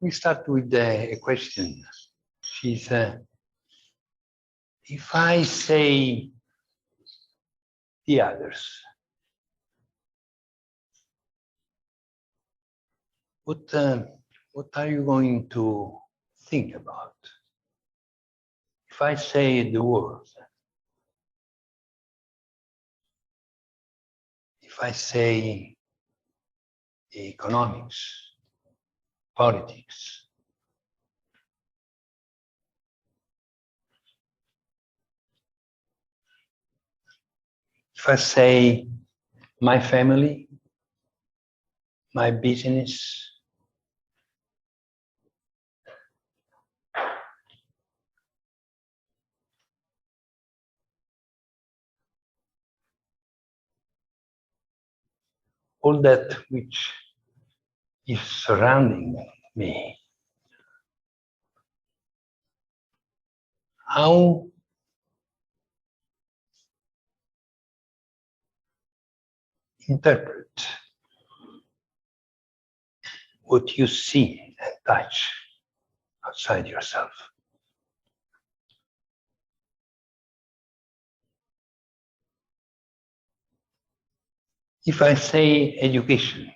We start with a question. She's, if I say the others, what are you going to think about? If I say the word, if I say economics, politics, if I say my family, my business, all that which is surrounding me, how interpret what you see and touch outside yourself? If I say education,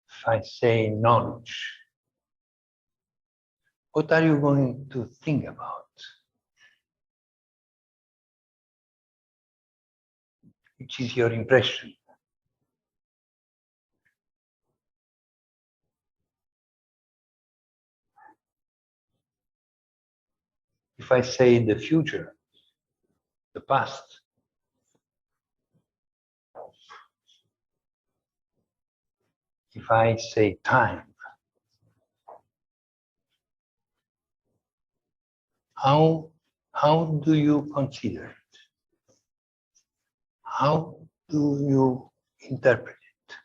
if I say knowledge, what are you going to think about? Which is your impression? If I say the future, the past, if I say time, how do you consider it? How do you interpret it?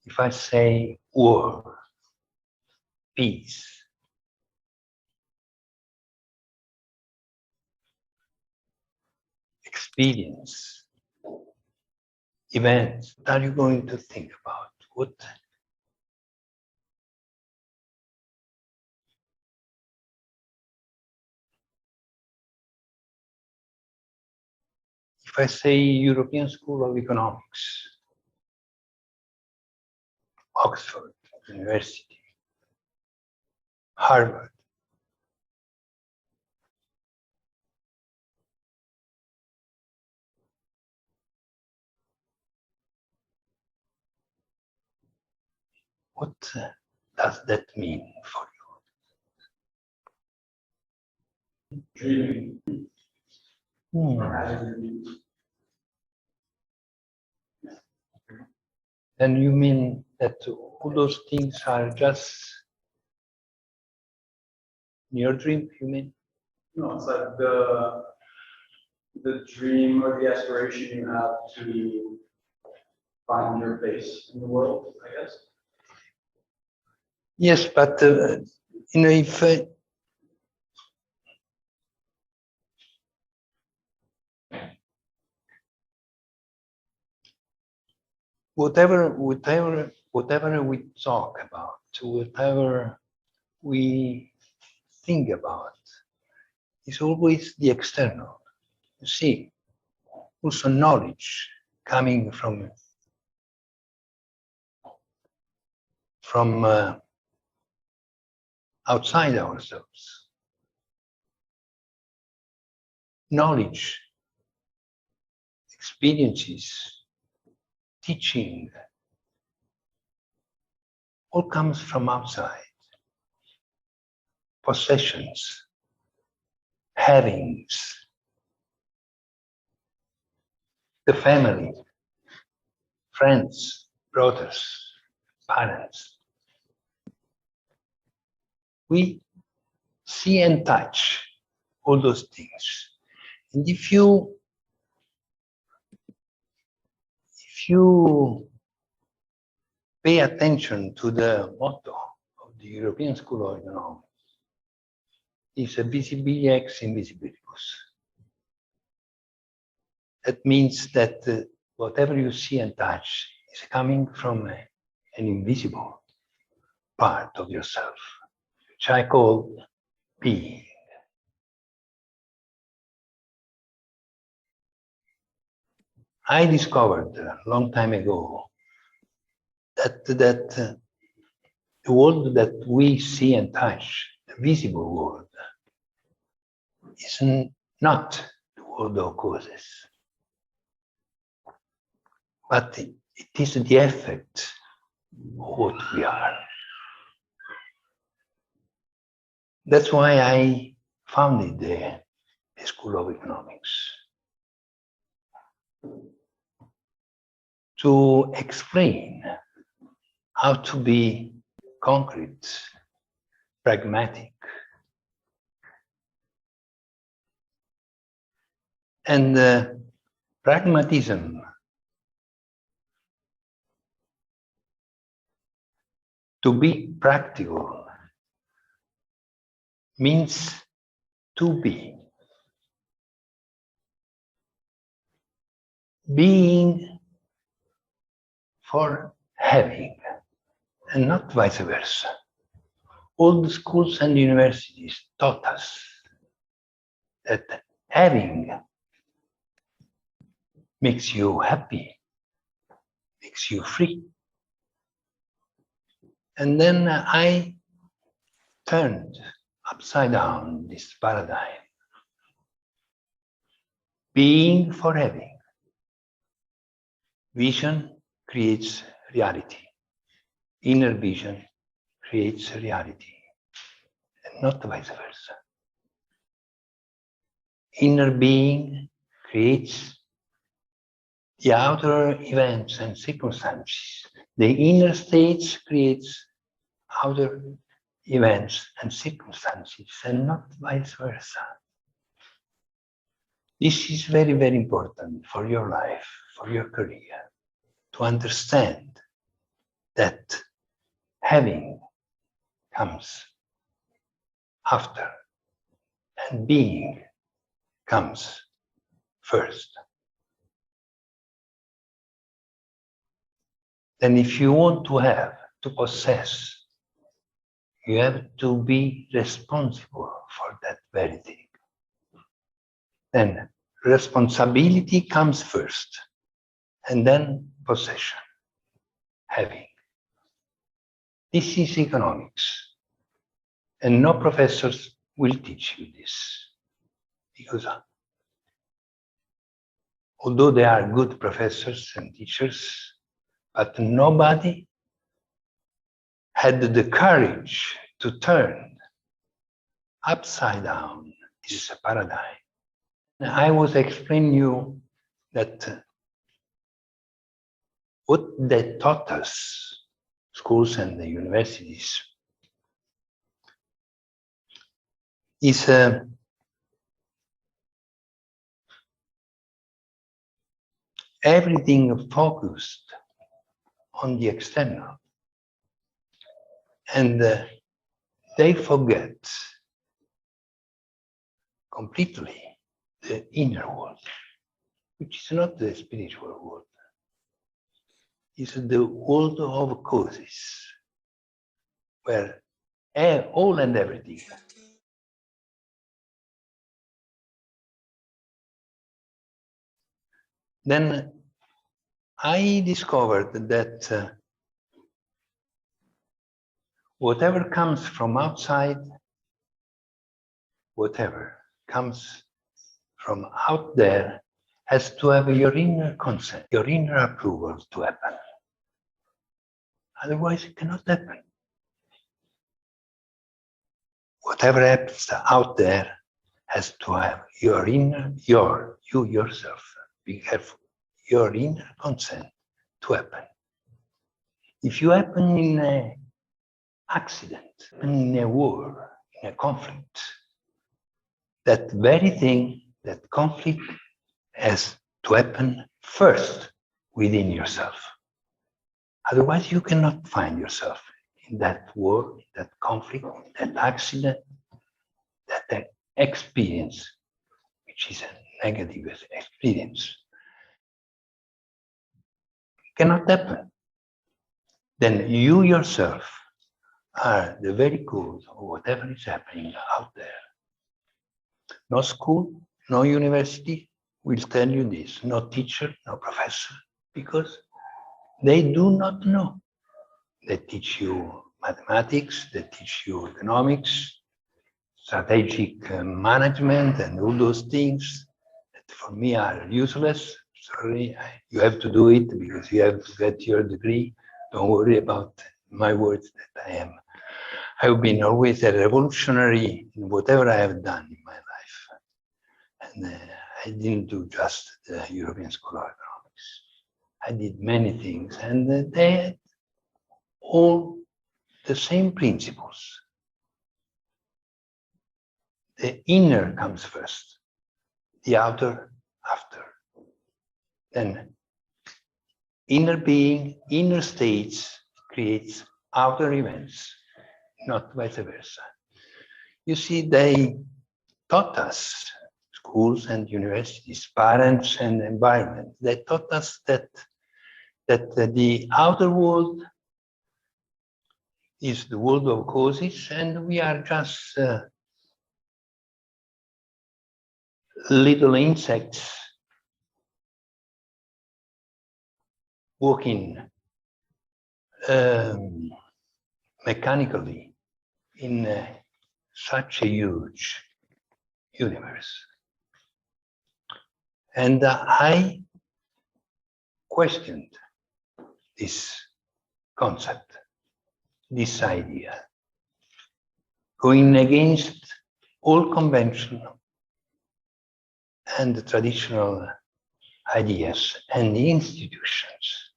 If I say war, peace, experience, events, what are you going to think about? What? If I say European School of Economics, Oxford University, Harvard, what does that mean for you? Dreaming. Then you mean that all those things are just in your dream, you mean? No, it's like the dream or the aspiration you have to find your place in the world, I guess. Yes, but if whatever we talk about, whatever we think about, is always the external. You see, also knowledge coming from outside ourselves. Knowledge, experiences, teaching, all comes from outside. Possessions, havings, the family, friends, brothers, parents. We see and touch all those things. And if you pay attention to the motto of the European School of Economics, is a visibilia ex invisibilibus. That means that whatever you see and touch is coming from an invisible part of yourself, which I call being. I discovered a long time ago that the world that we see and touch, the visible world, is not the world of causes, but it is the effect of what we are. That's why I founded the School of Economics, to explain how to be concrete, pragmatic, and pragmatism to be practical means to be. Being for having, and not vice versa. All the schools and universities taught us that having makes you happy, makes you free. And then I turned upside down this paradigm. Being for having. Vision creates reality. Inner vision creates reality, and not vice versa. Inner being creates the outer events and circumstances. The inner states creates outer events and circumstances, and not vice versa. This is very, very important for your life, for your career, to understand that having comes after and being comes first. Then if you want to have, to possess, you have to be responsible for that very thing. Then responsibility comes first, and then possession, having. This is economics, and no professors will teach you this, because although they are good professors and teachers, but nobody had the courage to turn upside down this paradigm. I was explaining you that what they taught us, schools and the universities, is everything focused on the external. And they forget completely the inner world, which is not the spiritual world. It's the world of causes, where all and everything. Then I discovered that whatever comes from outside, whatever comes from out there, has to have your inner consent, your inner approval to happen. Otherwise, it cannot happen. Whatever happens out there has to have your inner, you yourself, be careful, your inner consent to happen. If you happen in an accident, in a war, in a conflict, that very thing, that conflict has to happen first within yourself. Otherwise, you cannot find yourself in that war, that conflict, that accident, that experience, which is a negative experience, cannot happen. Then you yourself are the very cause of whatever is happening out there. No school, no university will tell you this, no teacher, no professor, because they do not know. They teach you mathematics, they teach you economics, strategic management, and all those things that for me are useless. Sorry, you have to do it because you have to get your degree. Don't worry about my words that I've been always a revolutionary in whatever I have done in my life. And I didn't do just the European School of Economics. I did many things, and they had all the same principles. The inner comes first, the outer after. Then inner being, inner states creates outer events, not vice versa. You see, they taught us, schools and universities, parents and environment, they taught us that the outer world is the world of causes, and we are just little insects walking mechanically in such a huge universe. And I questioned this concept, this idea, going against all conventional and traditional ideas and institutions.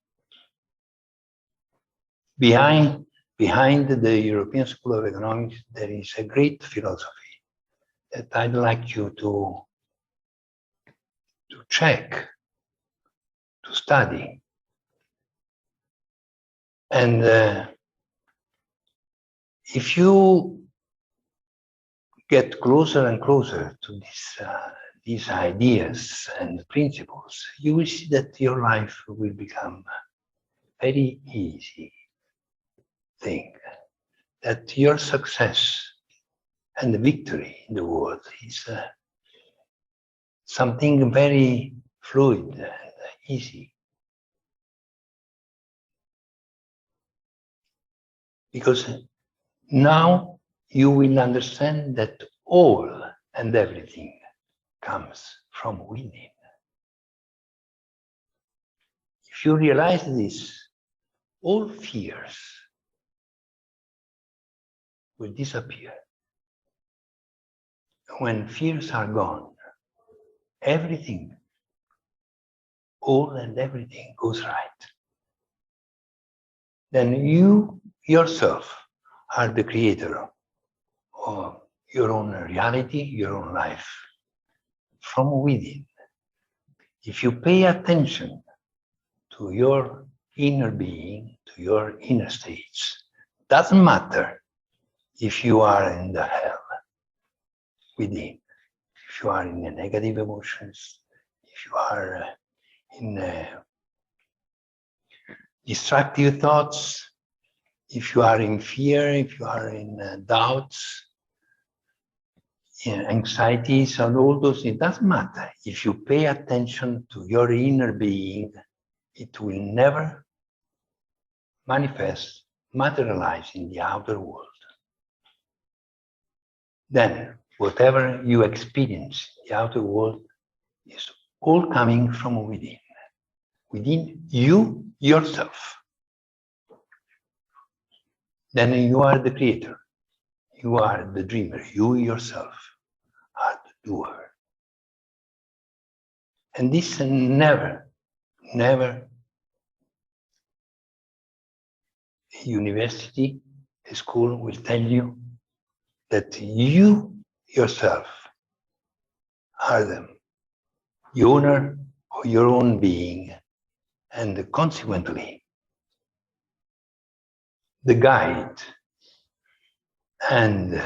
Behind the European School of Economics, there is a great philosophy that I'd like you to check, to study. And if you get closer and closer to these ideas and principles, you will see that your life will become a very easy thing, that your success and the victory in the world is something very fluid and easy. Because now you will understand that all and everything comes from within. If you realize this, all fears will disappear. When fears are gone, everything, all and everything goes right. Then you yourself are the creator of your own reality, your own life, from within. If you pay attention to your inner being, to your inner states, doesn't matter if you are in the hell within, if you are in the negative emotions, if you are in destructive thoughts, if you are in fear, if you are in doubts, in anxieties, and all those things, it doesn't matter. If you pay attention to your inner being, it will never manifest, materialize in the outer world. Then, whatever you experience in the outer world is all coming from within you yourself. Then you are the creator, you are the dreamer, you yourself are the doer. And this never, a university, a school will tell you that you yourself are the owner of your own being, and consequently the guide and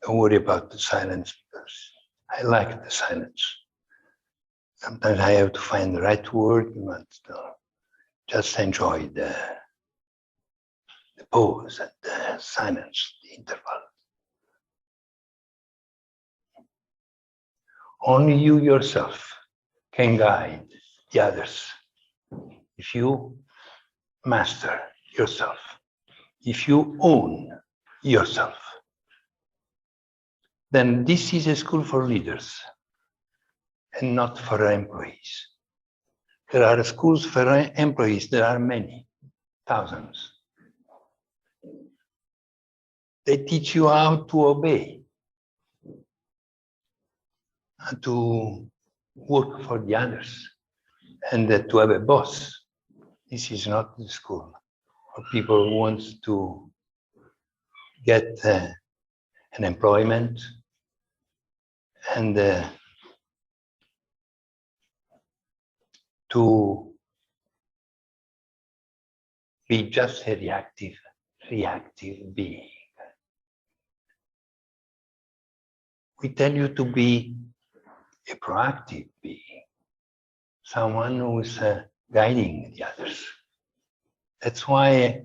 Don't worry about the silence because I like the silence. Sometimes I have to find the right word, but just enjoy the pause and the silence, the interval. Only you yourself can guide the others. If you master yourself, if you own yourself, then this is a school for leaders and not for employees. There are schools for employees, there are many, thousands. They teach you how to obey, and to work for the others, and to have a boss. This is not the school for people who want to get an employment and to be just a reactive being. We tell you to be a proactive being, someone who is guiding the others. That's why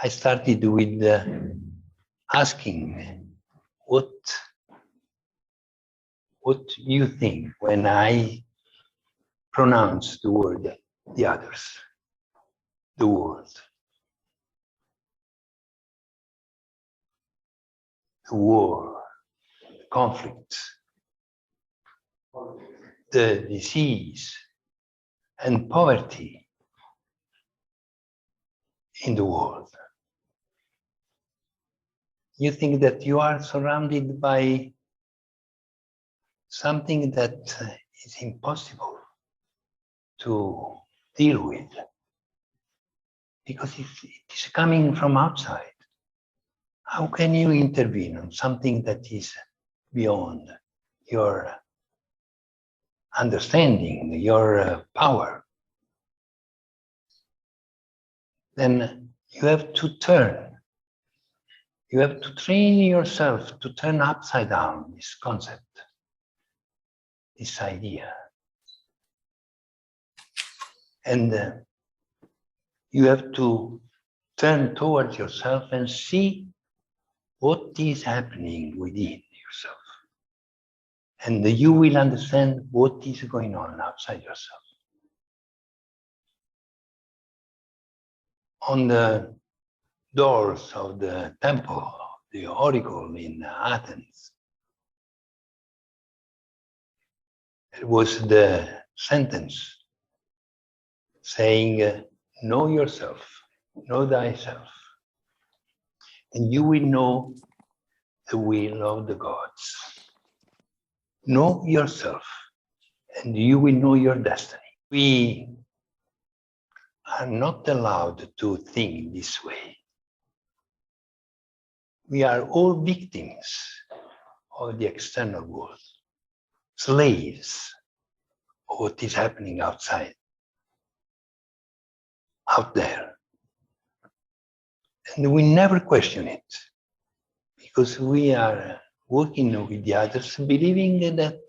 I started with asking what you think when I pronounce the word the others, the world, the war, the conflicts, the disease and poverty in the world. You think that you are surrounded by something that is impossible to deal with because it is coming from outside. How can you intervene on something that is beyond your understanding, your power? Then you have to turn. You have to train yourself to turn upside down this concept, this idea. And you have to turn towards yourself and see what is happening within yourself. And you will understand what is going on outside yourself. On the doors of the temple, the oracle in Athens, it was the sentence saying, know yourself, know thyself, and you will know the will of the gods. Know yourself, and you will know your destiny. We are not allowed to think this way. We are all victims of the external world, slaves of what is happening outside, out there. And we never question it, because we are working with the others, believing that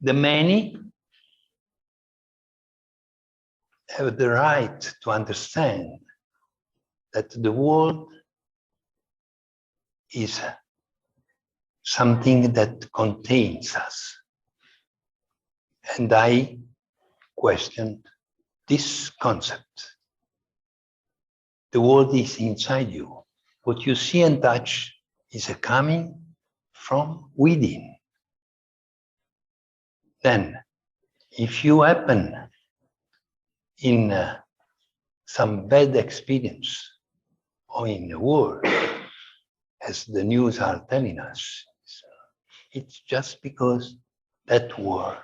the many have the right to understand that the world is something that contains us. And I questioned this concept. The world is inside you. What you see and touch is coming from within. Then, if you happen in some bad experience or in the war, as the news are telling us, it's just because that war,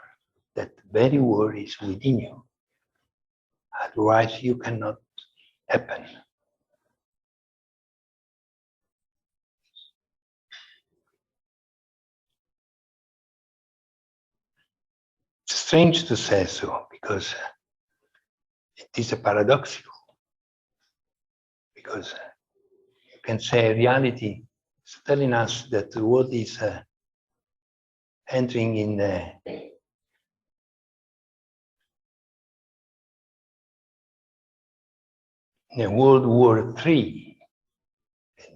that very war is within you. Otherwise, you cannot happen. It's strange to say so, because it is a paradoxical. Because you can say reality It's telling us that the world is entering in World War III.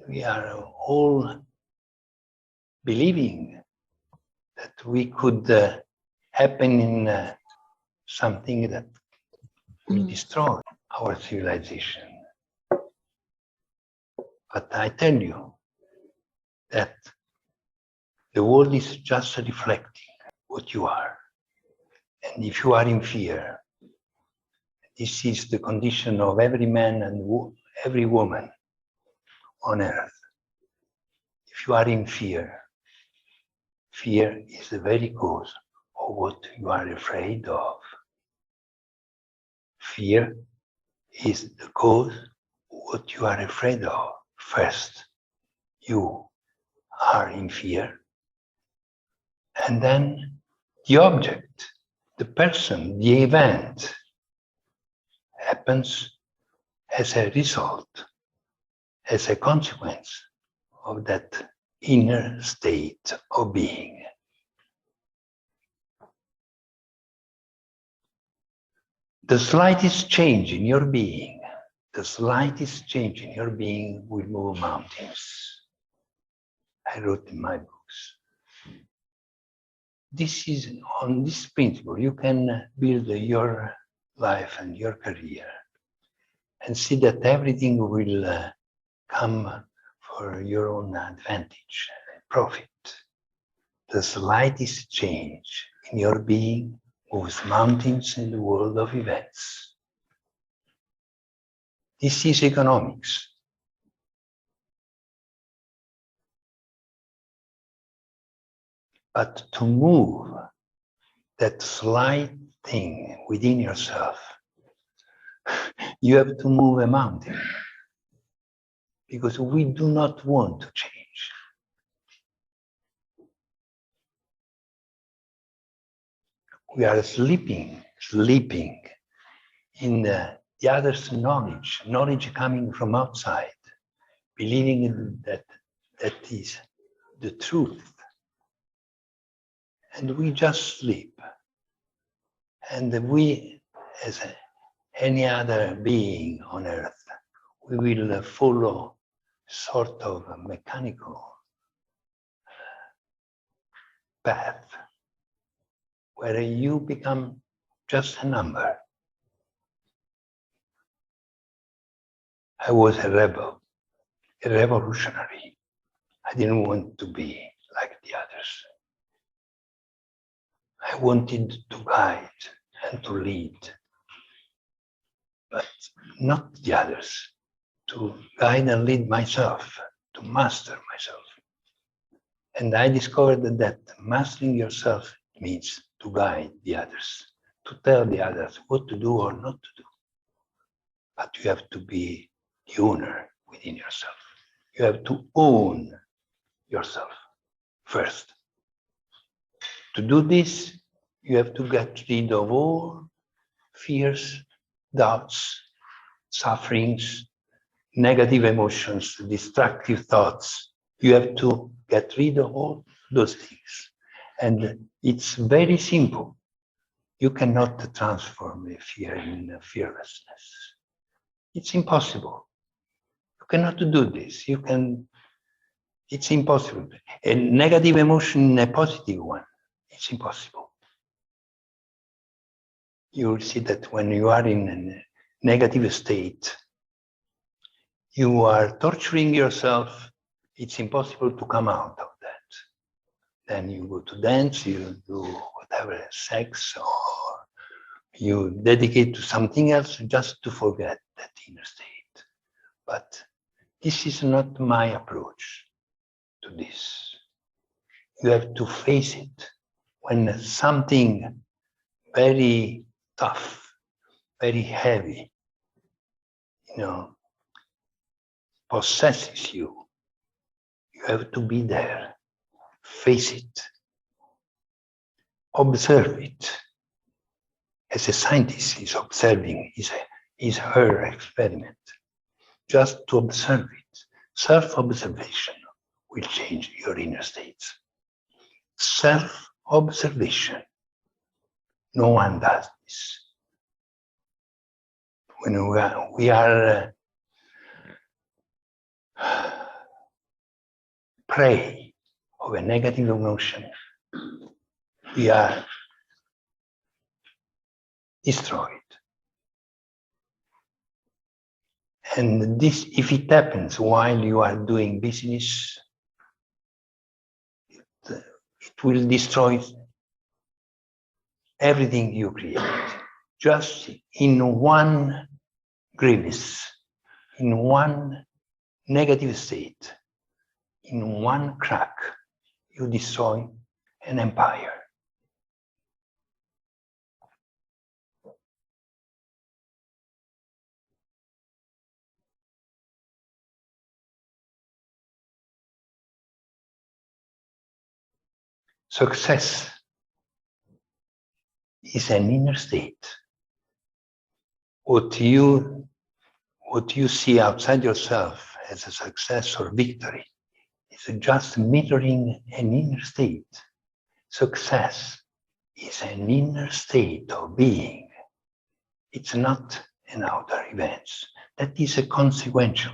We are all believing that we could happen in something that will destroy our civilization. But I tell you that the world is just reflecting what you are. And if you are in fear, this is the condition of every man and every woman on earth. If you are in fear, fear is the very cause of what you are afraid of. Fear is the cause of what you are afraid of. First, you are in fear, and then the object, the person, the event happens as a result, as a consequence of that inner state of being. The slightest change in your being, the slightest change in your being will move mountains. I wrote in my books. This is on this principle you can build your life and your career and see that everything will come for your own advantage and profit. The slightest change in your being moves mountains in the world of events. This is economics. But to move that slight thing within yourself, you have to move a mountain. Because we do not want to change. We are sleeping in the other's knowledge coming from outside, believing that is the truth. And we just sleep. And we, as any other being on earth, we will follow sort of a mechanical path where you become just a number. I was a rebel, a revolutionary. I didn't want to be like the others. I wanted to guide and to lead, but not the others, to guide and lead myself, to master myself. And I discovered that mastering yourself means to guide the others, to tell the others what to do or not to do. But you have to be the owner within yourself. You have to own yourself first. To do this, you have to get rid of all fears, doubts, sufferings, negative emotions, destructive thoughts. You have to get rid of all those things. And it's very simple. You cannot transform a fear in fearlessness. It's impossible. You cannot do this. It's impossible. A negative emotion in a positive one, it's impossible. You will see that when you are in a negative state, you are torturing yourself. It's impossible to come out of that. Then you go to dance, you do whatever, sex, or you dedicate to something else just to forget that inner state. But this is not my approach to this. You have to face it. When something very tough, very heavy, possesses you, you have to be there, face it, observe it. As a scientist is observing his her experiment, just to observe it, self-observation will change your inner states. Self-observation. No one does this. When we are prey of a negative emotion, we are destroyed. And this, if it happens while you are doing business, it will destroy everything you create. Just in one grimace, in one negative state, in one crack, you destroy an empire. Success is an inner state. What you see outside yourself as a success or victory is just mirroring an inner state. Success is an inner state of being. It's not an outer event. That is a consequential.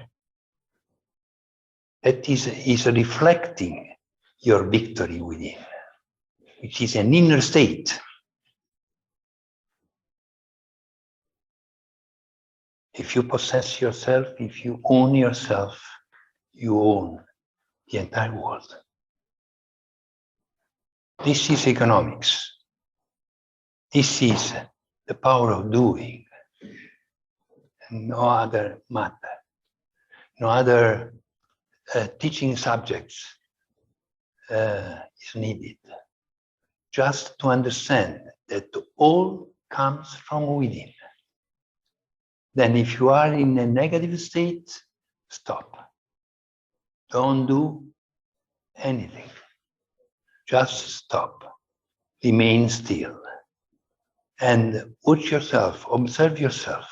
That is reflecting your victory within, which is an inner state. If you possess yourself, if you own yourself, you own the entire world. This is economics. This is the power of doing. And no other matter, no other teaching subjects is needed. Just to understand that all comes from within. Then if you are in a negative state, stop. Don't do anything. Just stop. Remain still. And watch yourself, observe yourself,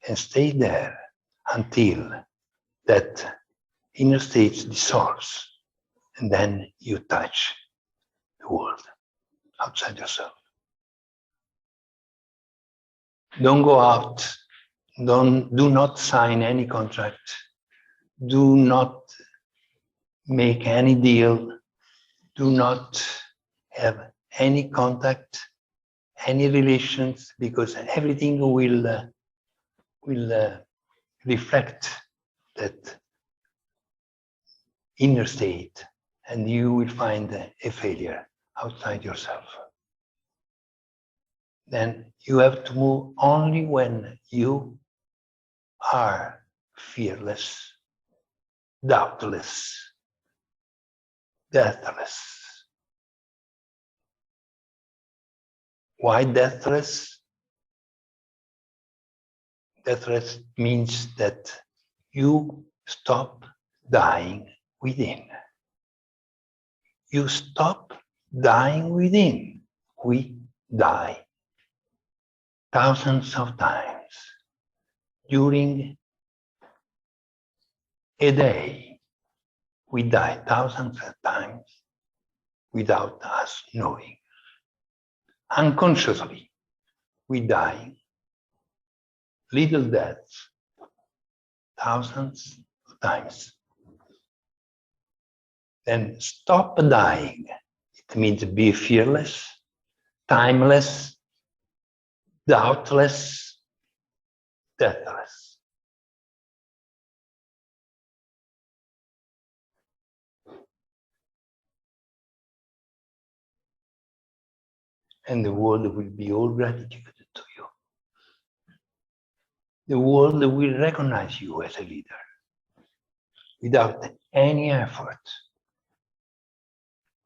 and stay there until that inner state dissolves. And then you touch the world outside yourself. Don't go out. Do not sign any contract. Do not make any deal. Do not have any contact, any relations, because everything will reflect that inner state, and you will find a failure outside yourself. Then you have to move only when you are fearless, doubtless, deathless. Why deathless? Deathless means that you stop dying within. You stop dying within. We die thousands of times during a day. We die thousands of times without us knowing. Unconsciously, we die little deaths thousands of times. Then stop dying. It means be fearless, timeless, doubtless, deathless. And the world will be all gratitude to you. The world will recognize you as a leader without any effort.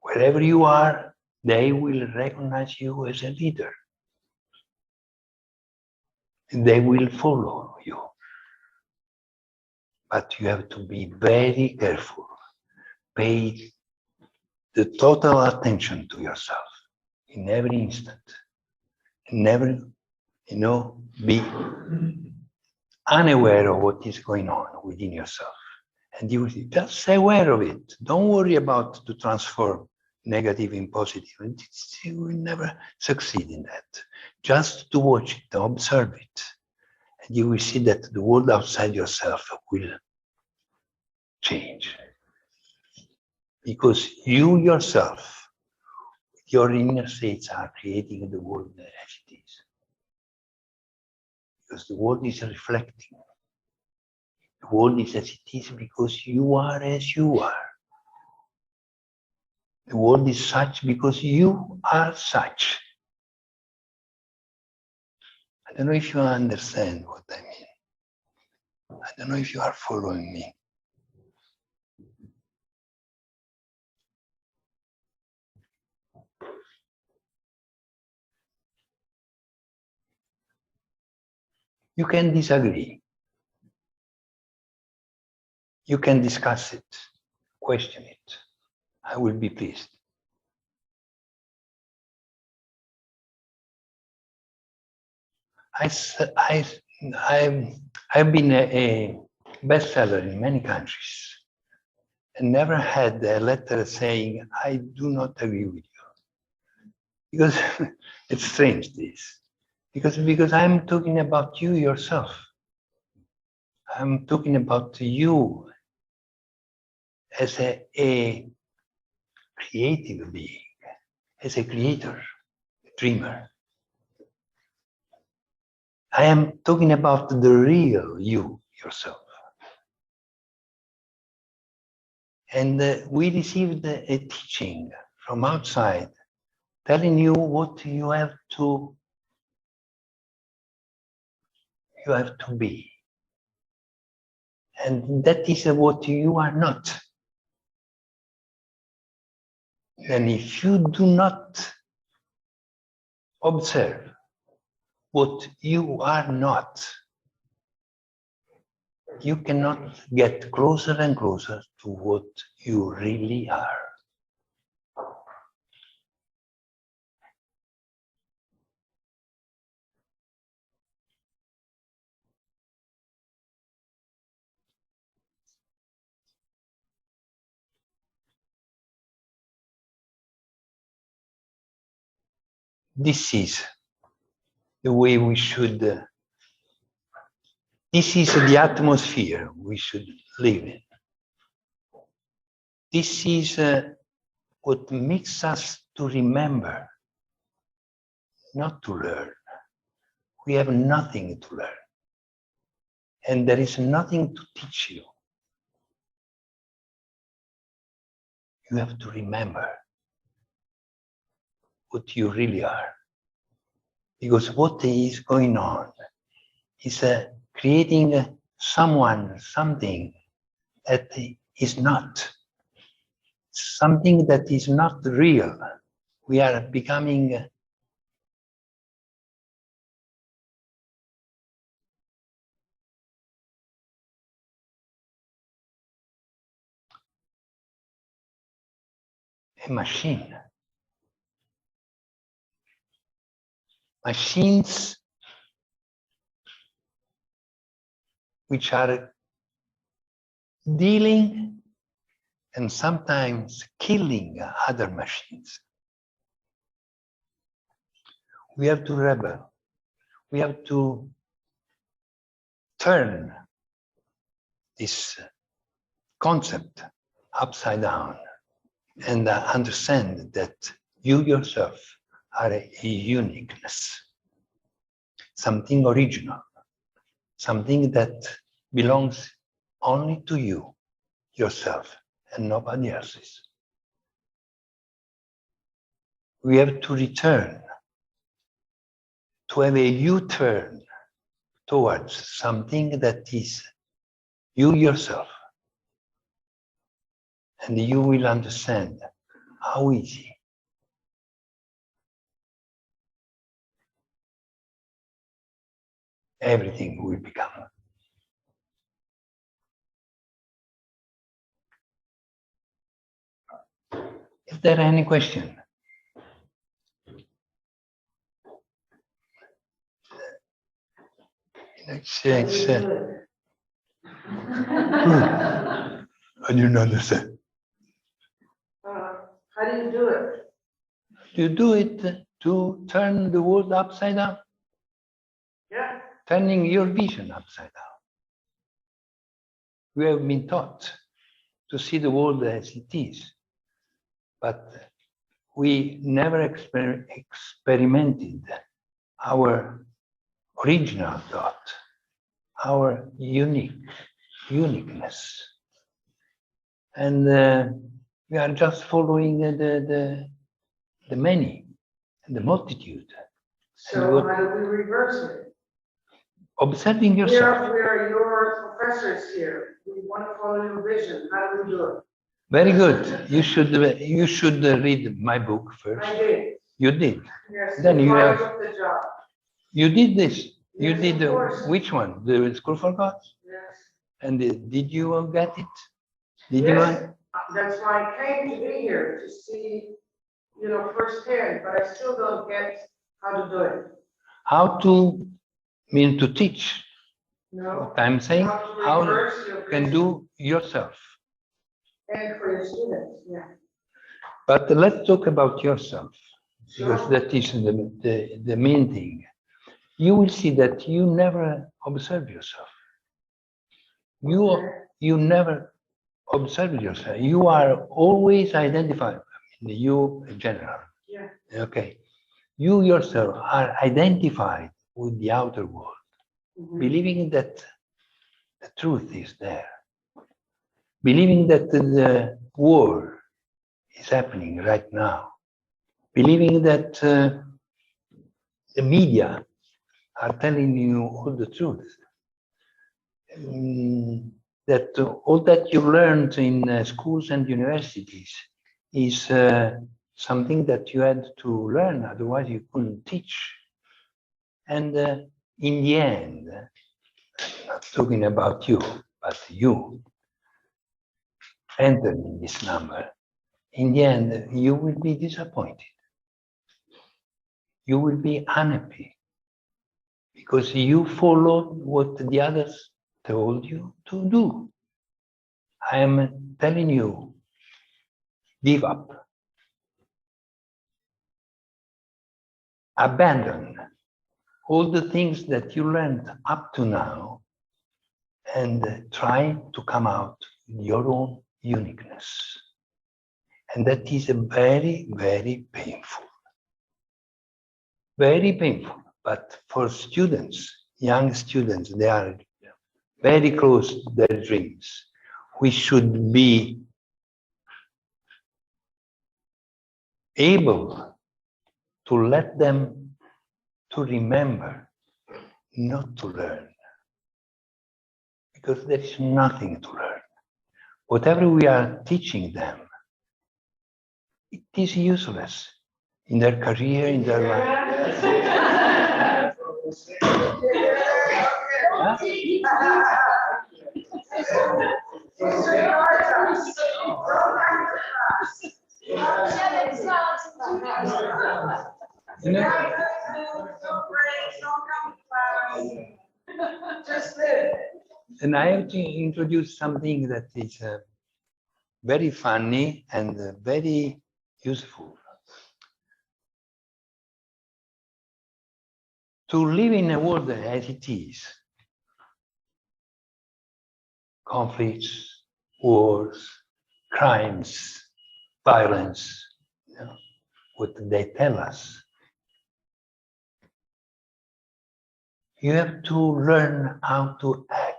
Wherever you are, they will recognize you as a leader. And they will follow you. But you have to be very careful. Pay the total attention to yourself in every instant. Never, be unaware of what is going on within yourself. And you just stay aware of it. Don't worry about to transform negative in positive. And you will never succeed in that. Just to watch it, observe it. And you will see that the world outside yourself will change. Because you yourself, your inner states are creating the world as it is. Because the world is reflecting. The world is as it is because you are as you are. The world is such because you are such. I don't know if you understand what I mean. I don't know if you are following me. You can disagree. You can discuss it, question it. I will be pleased. I've been a bestseller in many countries and never had a letter saying, I do not agree with you. Because it's strange, this. Because I'm talking about you yourself. I'm talking about you as a creative being, as a creator, a dreamer. I am talking about the real you yourself. And we received a teaching from outside telling you what you have to be. And that is what you are not. And if you do not observe what you are not, you cannot get closer and closer to what you really are. This is the way we should, this is the atmosphere we should live in. This is what makes us to remember, not to learn. We have nothing to learn. And there is nothing to teach you. You have to remember what you really are. Because what is going on is creating someone, something that is not. Something that is not real. We are becoming a machine. Machines which are dealing and sometimes killing other machines. We have to rebel. We have to turn this concept upside down and understand that you yourself are a uniqueness, something original, something that belongs only to you, yourself, and nobody else's. We have to return, to have a U-turn towards something that is you yourself. And you will understand how easy everything will become. Is there any question? It's good. I didn't understand. How do you do it? You do it to turn the world upside down, Yeah. turning your vision upside down. We have been taught to see the world as it is, but we never experimented our original thought, our uniqueness. And we are just following the many and the multitude. So how do we reverse it? Observing yourself. We are your professors here. We want to follow your vision. How do we do it? Very good. You should read my book first. I did. You did. Yes. Then you have. The job. You did this. You Yes, did of course. which one? The School for Gods. Yes. And did you get it? Did Yes. you? That's why I came to be here to see, firsthand. But I still don't get how to do it. How to mean to teach? No. What I'm saying, how you can do yourself. And for your students, yeah. But let's talk about yourself, because Sure. that is the main thing. You will see that you never observe yourself. You never observe yourself. You are always identified. You in general. Yeah. Okay. You yourself are identified with the outer world, believing that the truth is there, believing that the war is happening right now, believing that the media are telling you all the truth, that all that you learned in schools and universities is something that you had to learn, otherwise you couldn't teach. And in the end, I'm not talking about you, but you entered in this number. In the end, you will be disappointed. You will be unhappy because you followed what the others told you to do. I am telling you, give up. Abandon all the things that you learned up to now and try to come out with your own uniqueness. And that is very, very painful. Very painful. But for students, young students, they are very close to their dreams. We should be able to let them to remember, not to learn. Because there is nothing to learn. Whatever we are teaching them, it is useless in their career, in their life. You know? And I have to introduce something that is very funny and very useful. To live in a world as it is, conflicts, wars, crimes, violence, what they tell us. You have to learn how to act.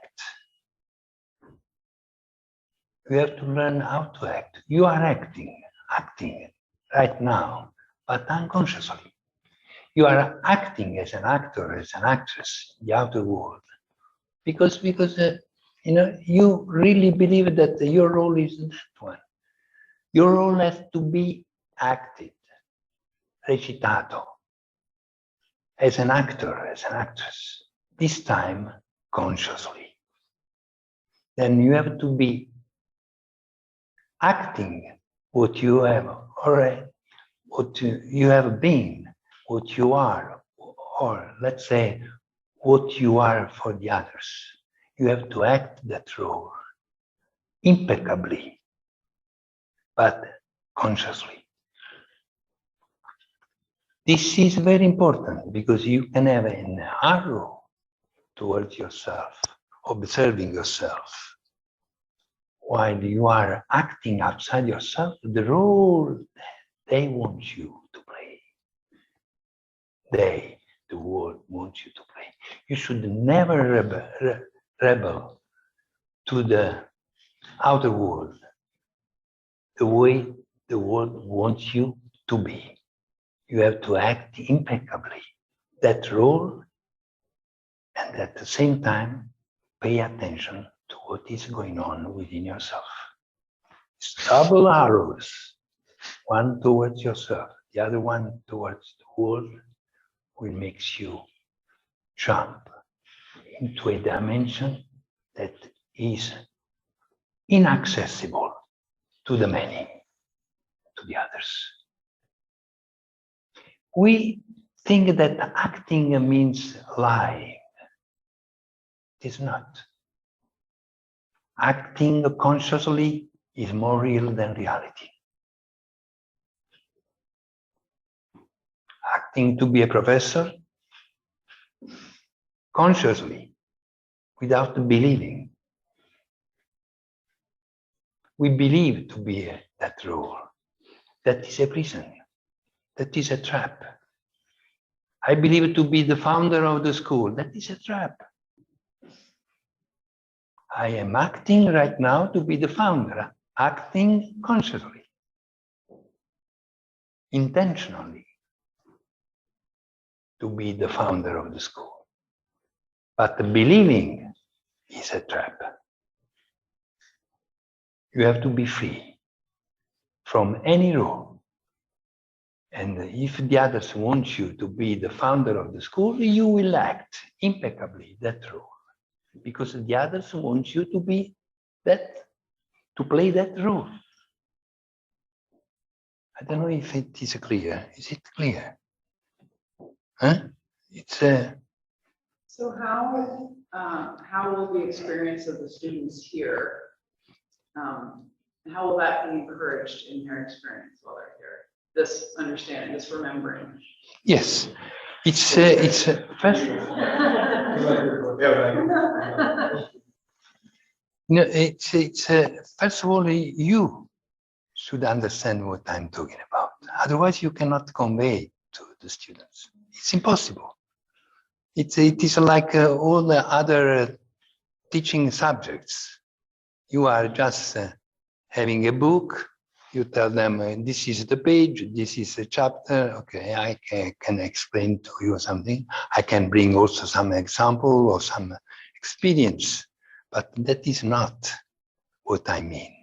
You have to learn how to act. You are acting right now, but unconsciously. You are acting as an actor, as an actress in the outer world, because you really believe that your role is that one. Your role has to be acted, recitato, as an actor, as an actress. This time, consciously. Then you have to be acting what you have, or what you have been, what you are, or let's say, what you are for the others. You have to act that role. impeccably, but consciously. This is very important because you can have an arrow towards yourself, observing yourself, while you are acting outside yourself, the role they want you to play. The world wants you to play. You should never rebel to the outer world the way the world wants you to be. You have to act impeccably that role, and at the same time pay attention to what is going on within yourself. It's double arrows, one towards yourself, the other one towards the world, will make you jump into a dimension that is inaccessible to the many, to the others. We think that acting means lying. It is not. Acting consciously is more real than reality. Acting to be a professor consciously, without believing. We believe to be that role. That is a prison. That is a trap. I believe to be the founder of the school. That is a trap. I am acting right now to be the founder, acting consciously, intentionally, to be the founder of the school. But believing is a trap. You have to be free from any rule. And if the others want you to be the founder of the school, you will act impeccably that role. Because the others want you to be that, to play that role. I don't know if it is clear. Is it clear? Huh? It's So how will the experience of the students here, how will that be encouraged in their experience while they're here? This understanding, this remembering. yes. It's first. No, it's first of all, you should understand what I'm talking about. Otherwise, you cannot convey to the students. It's impossible. It is like all the other teaching subjects. You are just having a book. You tell them this is the page, this is a chapter. Okay, I can explain to you something. I can bring also some example or some experience, but that is not what I mean.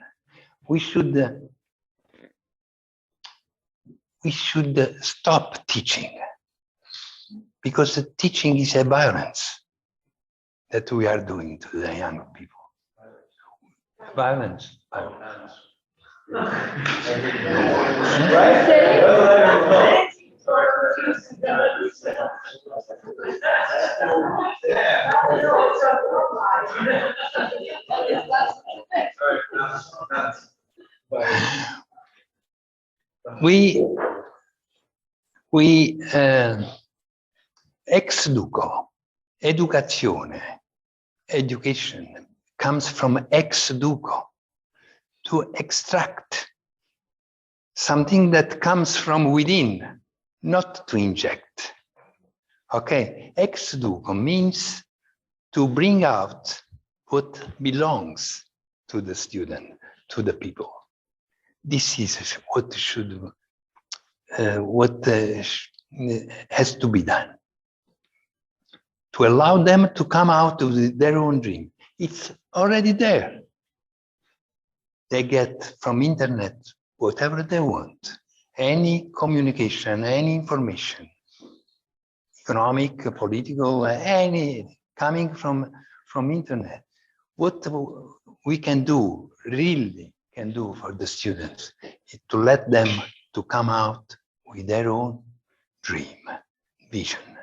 We should stop teaching, because the teaching is a violence that we are doing to the young people. Violence. We ex-duco, educazione, education comes from ex-duco, to extract something that comes from within, not to inject. Okay, ex-duco means to bring out what belongs to the student, to the people. This is what has to be done, to allow them to come out of their own dream. It's already there. They get from internet whatever they want, any communication, any information, economic, political, any coming from internet. What we can do, really can do for the students, is to let them to come out with their own dream, vision.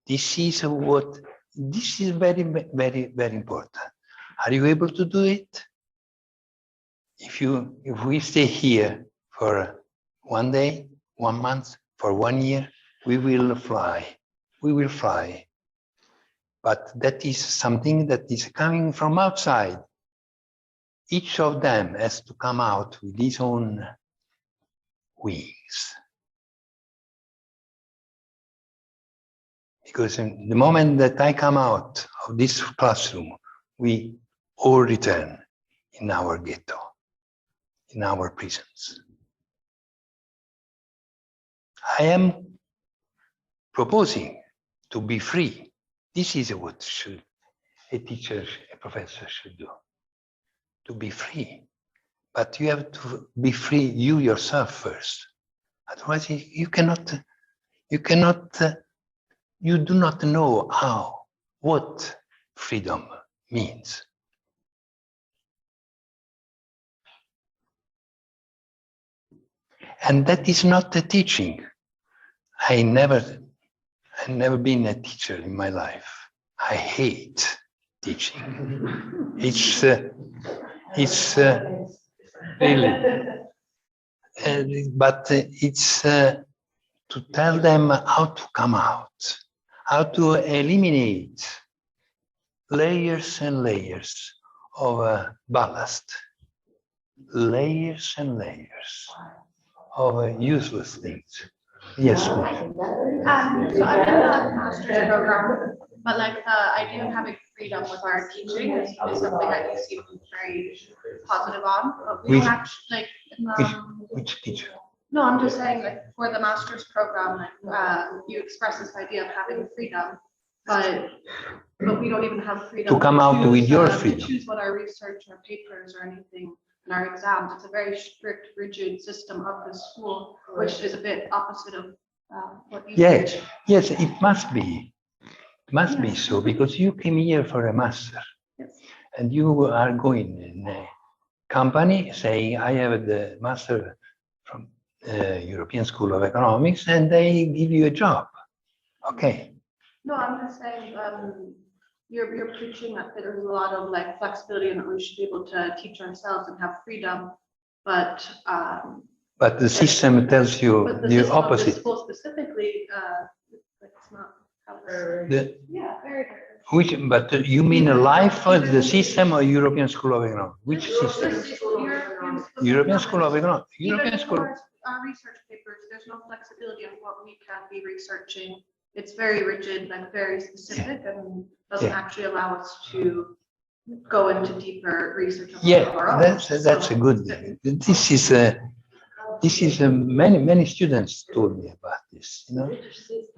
This is very, very, very important. Are you able to do it? if we stay here for 1 day, 1 month, for 1 year, we will fly. We will fly. But that is something that is coming from outside. Each of them has to come out with his own wings. Because in the moment that I come out of this classroom, we all return in our ghetto, in our prisons. I am proposing to be free. This is what a teacher, a professor should do, to be free. But you have to be free you yourself first. Otherwise, you do not know what freedom means. And that is not a teaching. I never been a teacher in my life. I hate teaching. It's really, but it's to tell them how to come out, how to eliminate layers and layers of ballast, layers and layers of useless things. Yes, please. So I'm in the master's program, but like the idea of having freedom with our teaching is something that you seem very positive on. But we don't actually like in the, Which teacher? no, I'm just saying like for the master's program, you express this idea of having freedom, but we don't even have freedom To come out with your freedom. to choose what our research or papers or anything in our exams. It's a very strict, rigid system of the school, which is a bit opposite of what you Yes, teach. yes, it must be. It must be so, because you came here for a master. Yes. And you are going in a company saying, I have the master from European School of Economics, and they give you a job. Okay. No, I'm just saying, you're preaching that there's a lot of like flexibility and that we should be able to teach ourselves and have freedom, but the system tells you but the the system of the opposite. school specifically, it's not how it's. The, Yeah, very. which, but you mean a life or the system or European School of Economics? Which system? European School of Economics. European School. Our research papers, there's no flexibility on what we can be researching. It's very rigid, like very specific, and doesn't actually allow us to go into deeper research. Yeah, that's a good thing. This is many students told me about this. You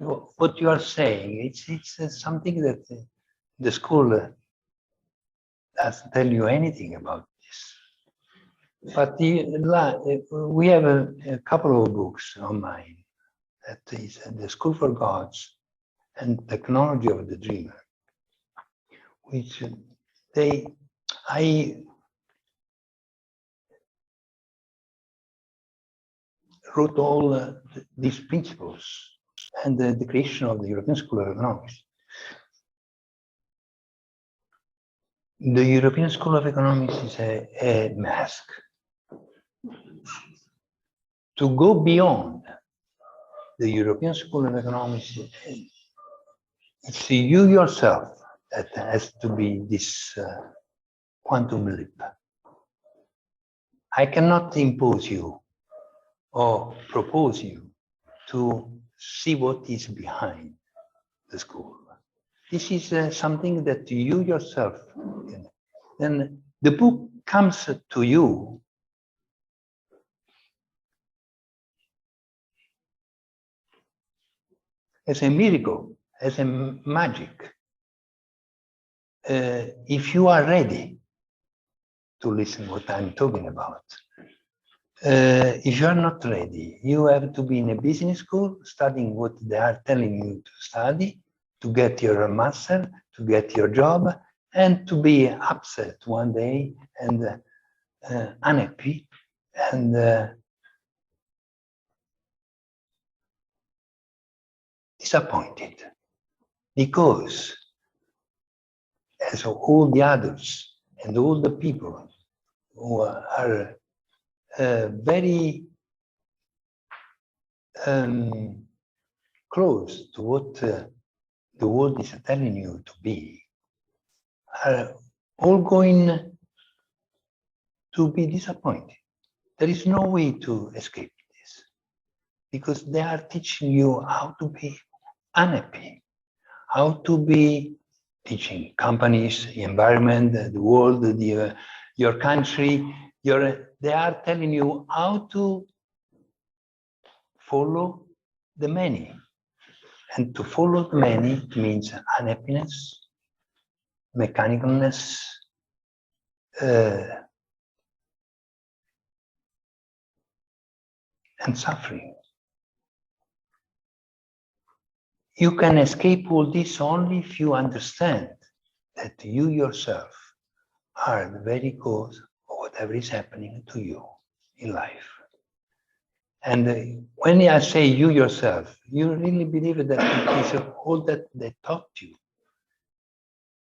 know what you are saying. It's something that the school doesn't tell you anything about this. But we have a couple of books online. That is The School for Gods and Technology of the Dreamer, which I wrote all these principles and the creation of the European School of Economics. The European School of Economics is a mask. To go beyond the European School of Economics, it's you yourself that has to be this quantum leap. I cannot impose you or propose you to see what is behind the school. This is something that you yourself can. Then the book comes to you as a miracle, as a magic. If you are ready to listen what I'm talking about. If you are not ready, you have to be in a business school studying what they are telling you to study, to get your master, to get your job, and to be upset one day and unhappy and disappointed, because as all the others and all the people who are very close to what the world is telling you to be, are all going to be disappointed. There is no way to escape this, because they are teaching you how to be unhappy, how to be teaching companies, the environment, the world, your country. They are telling you how to follow the many. And to follow the many means unhappiness, mechanicalness, and suffering. You can escape all this only if you understand that you yourself are the very cause of whatever is happening to you in life. And when I say you yourself, you really believe that it is all that they taught you.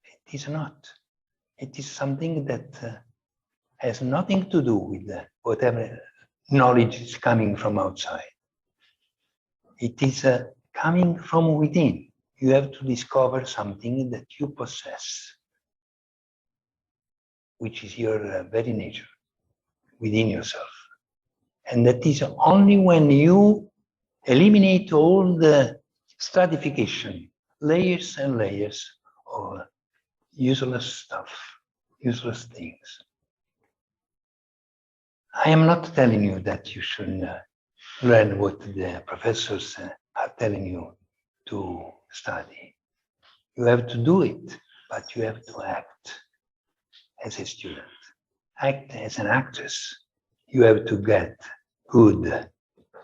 It is not. It is something that has nothing to do with whatever knowledge is coming from outside. It is coming from within. You have to discover something that you possess, which is your very nature, within yourself. And that is only when you eliminate all the stratification, layers and layers of useless stuff, useless things. I am not telling you that you should learn what the professors are telling you to study. You have to do it, but you have to act as a student. Act as an actress. You have to get good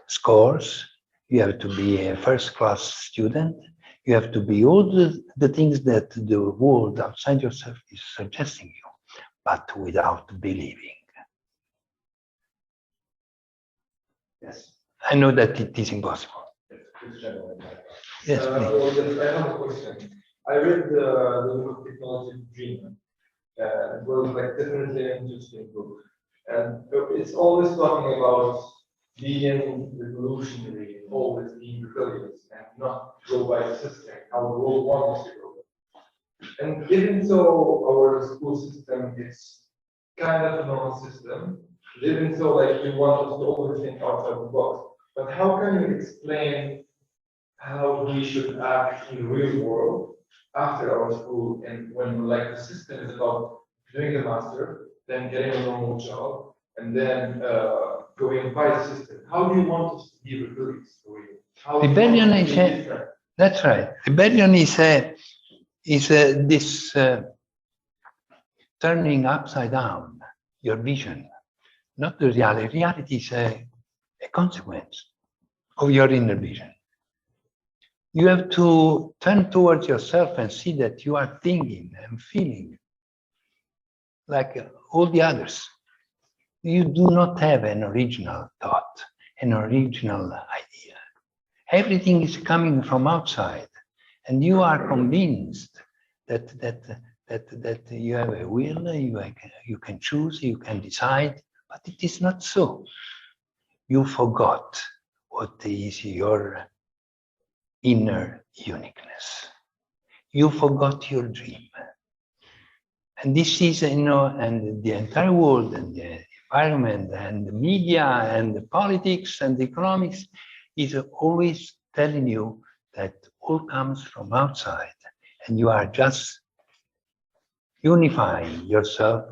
scores. You have to be a first-class student. You have to be all the things that the world outside yourself is suggesting you, but without believing. Yes. I know that it is impossible. Yes, please. Well, I have a question. I read the book Technology Dream. It was like definitely an interesting book. And it's always talking about being revolutionary, always being rebellious, and not go by the system, how the world wants to go. And even so, our school system is kind of a normal system, even so, like you want us to always think outside the box. But how can you explain how we should act in the real world after our school, and when like the system is about doing the master, then getting a normal job, and then going by the system? How do you want us to be rebellious? Rebellion is that's right. Rebellion is this turning upside down your vision, not the reality. Reality is a consequence of your inner vision. You have to turn towards yourself and see that you are thinking and feeling like all the others. You do not have an original thought, an original idea. Everything is coming from outside, and you are convinced that you have a will, you can choose, you can decide, but it is not so. You forgot what is your inner uniqueness. You forgot your dream. And this is, and the entire world and the environment and the media and the politics and the economics is always telling you that all comes from outside, and you are just unifying yourself,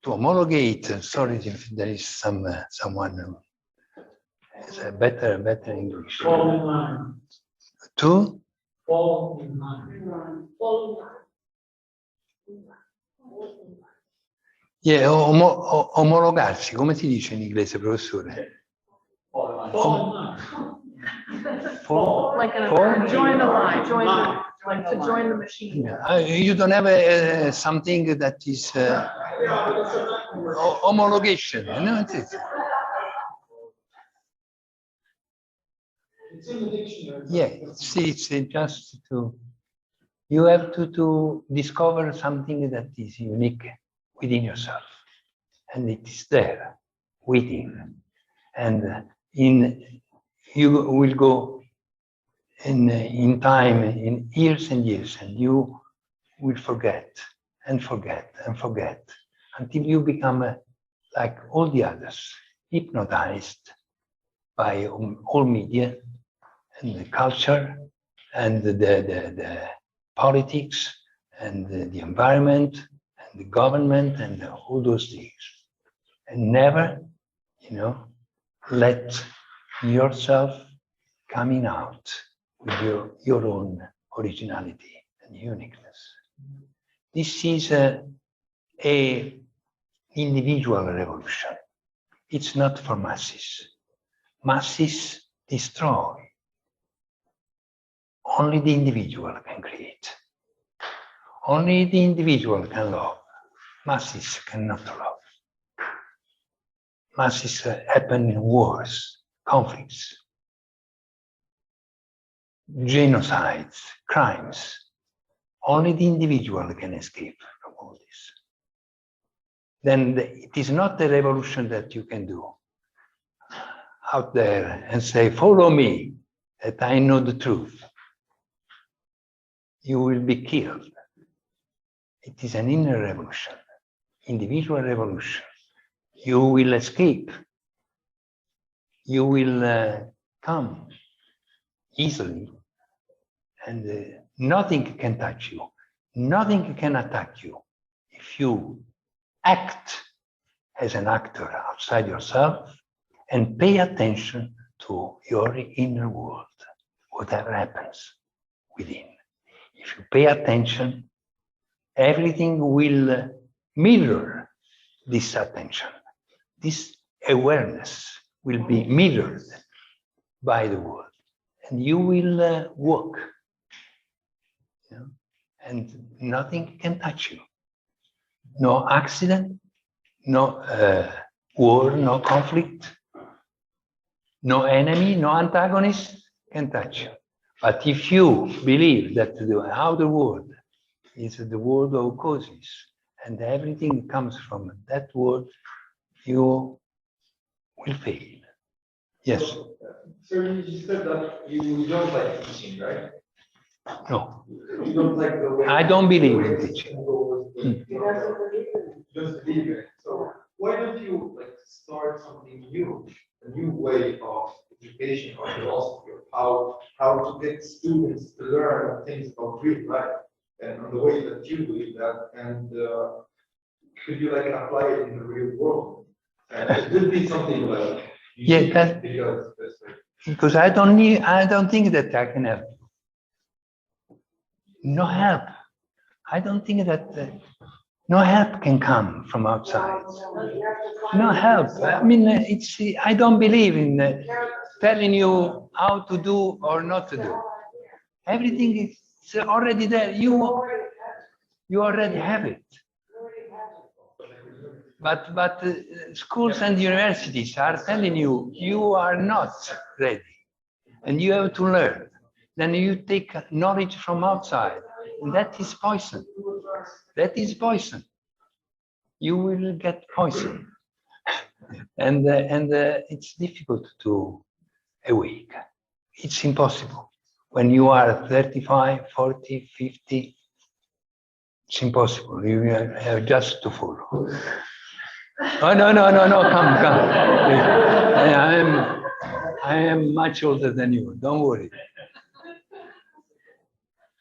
to homologate. Sorry if there is someone who has a better English. Fall in line. To Fall in line. yeah, omologarsi, come si dice in inglese, professore? Fall in line. Like Fall? Join the line, Line. to join the machine. You don't have something that is homologation, no? It's in the dictionary. Yeah, it's just to You have to discover something that is unique within yourself. And it is there, within. And you will go in time, in years and years, and you will forget and forget and forget until you become like all the others, hypnotized by all media and the culture and the politics and the environment and the government and all those things. And never, let yourself coming out with your own originality and uniqueness. This is a individual revolution. It's not for masses. Masses destroy. Only the individual can create. Only the individual can love. Masses cannot love. Masses happen in wars, conflicts, genocides, crimes. Only the individual can escape from all this. Then it is not a revolution that you can do out there and say, follow me, that I know the truth. You will be killed. It is an inner revolution, individual revolution. You will escape. You will come easily, and nothing can touch you. Nothing can attack you if you act as an actor outside yourself and pay attention to your inner world, whatever happens within. If you pay attention, everything will mirror this attention. This awareness will be mirrored by the world, and you will walk, and nothing can touch you. No accident, no war, no conflict, no enemy, no antagonist can touch you. But if you believe that the outer world is the world of causes and everything comes from that world, you will fail. Yes. So you said that you don't like teaching, right? No. You don't like the way. I don't believe in teaching. Just believe it. So why don't you start something new, a new way of education or philosophy of how to get students to learn things about real life and on the way that you believe that, and could you apply it in the real world? And it would be something because I don't think that I can help. No help. I don't think that no help can come from outside. No help. I mean, I don't believe in telling you how to do or not to do. Everything is already there. You already have it. But schools and universities are telling you, you are not ready and you have to learn. Then you take knowledge from outside, and that is poison. That is poison. You will get poison. And it's difficult to awake. It's impossible. When you are 35, 40, 50, it's impossible. You have just to follow. Oh, no, come. I am much older than you, don't worry.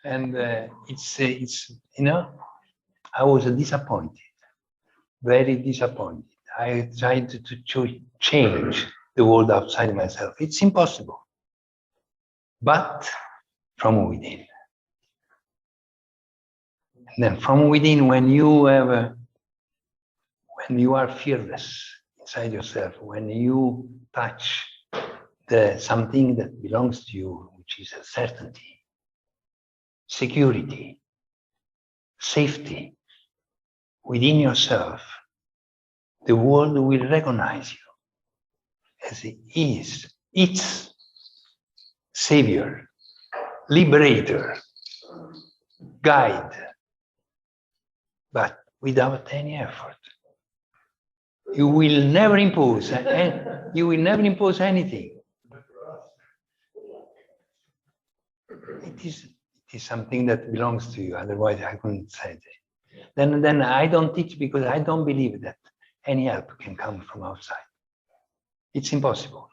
And it's I was disappointed, very disappointed. I tried to change the world outside myself. It's impossible. But from within. And then from within, when you are fearless inside yourself, when you touch something that belongs to you, which is a certainty, security, safety within yourself, the world will recognize you as it is, its savior, liberator, guide, but without any effort. You will never impose, and you will never impose anything. It is something that belongs to you. Otherwise, I couldn't say it. Then I don't teach because I don't believe that any help can come from outside. It's impossible.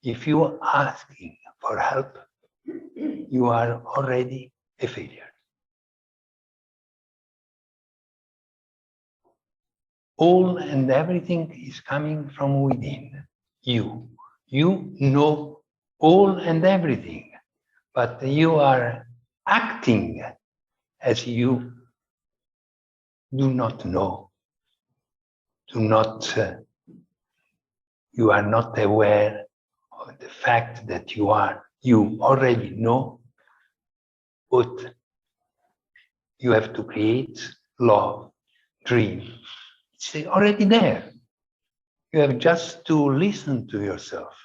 If you are asking for help, you are already a failure. All and everything is coming from within you. You know all and everything, but you are acting as you do not know, you are not aware of the fact that you already know what you have to create, love, dream. It's already there. You have just to listen to yourself,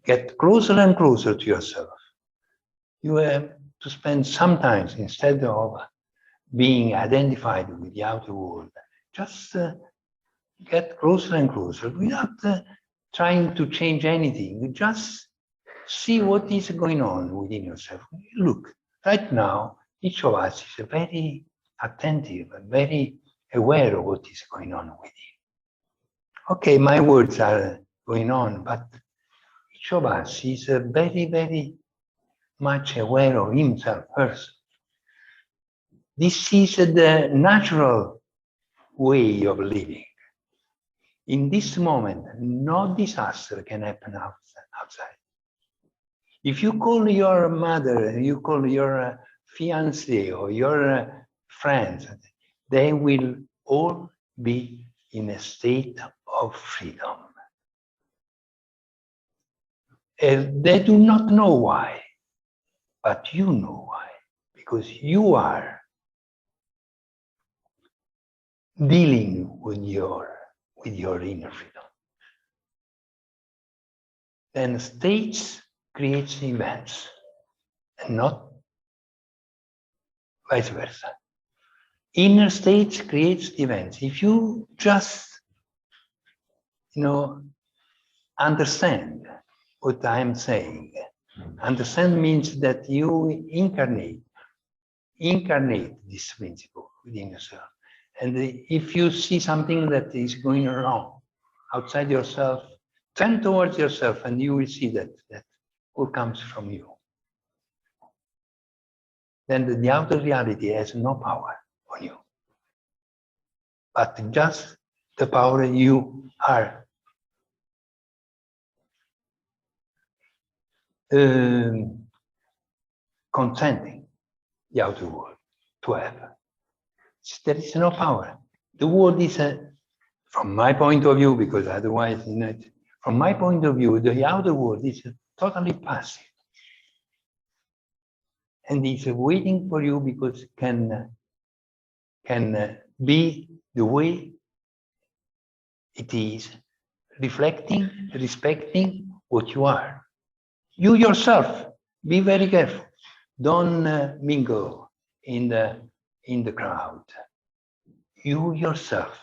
get closer and closer to yourself. You have to spend sometimes, instead of being identified with the outer world, just get closer and closer without trying to change anything. You just see what is going on within yourself. Look, right now, each of us is very attentive and very aware of what is going on within. Okay, my words are going on, but each of us is very, very much aware of himself first. This is the natural way of living. In this moment, no disaster can happen outside. If you call your mother, you call your fiancé or your friends, they will all be in a state of freedom. They do not know why, but you know why, because you are dealing with your inner freedom. Then states creates events, and not vice versa. Inner states creates events. If you just, understand what I'm saying. Understand means that you incarnate this principle within yourself. And if you see something that is going wrong outside yourself, turn towards yourself and you will see that all comes from you. Then the outer reality has no power on you, but just the power you are consenting the outer world to have. There is no power. The world is, from my point of view, because otherwise, from my point of view, the outer world is totally passive. And it's waiting for you because can be the way it is, reflecting, respecting what you are. You yourself, be very careful. Don't mingle in the crowd. You yourself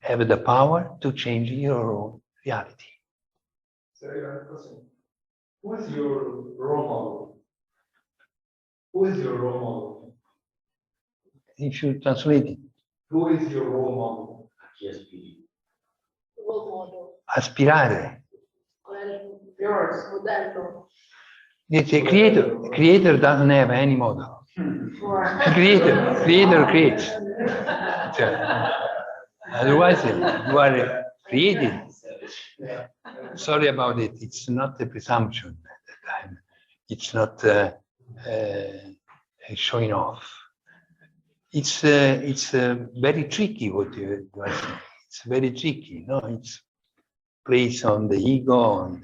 have the power to change your own reality. Who is your role model? Who is your role model? If you translate it. Who is your role model? Role model. Aspirare. Yours, modello. The creator doesn't have any model. Creator creates. Otherwise, you are created. Sorry about it. It's not a presumption that it's not showing off. It's very tricky what you are saying. It's very tricky. No, it's placed on the ego,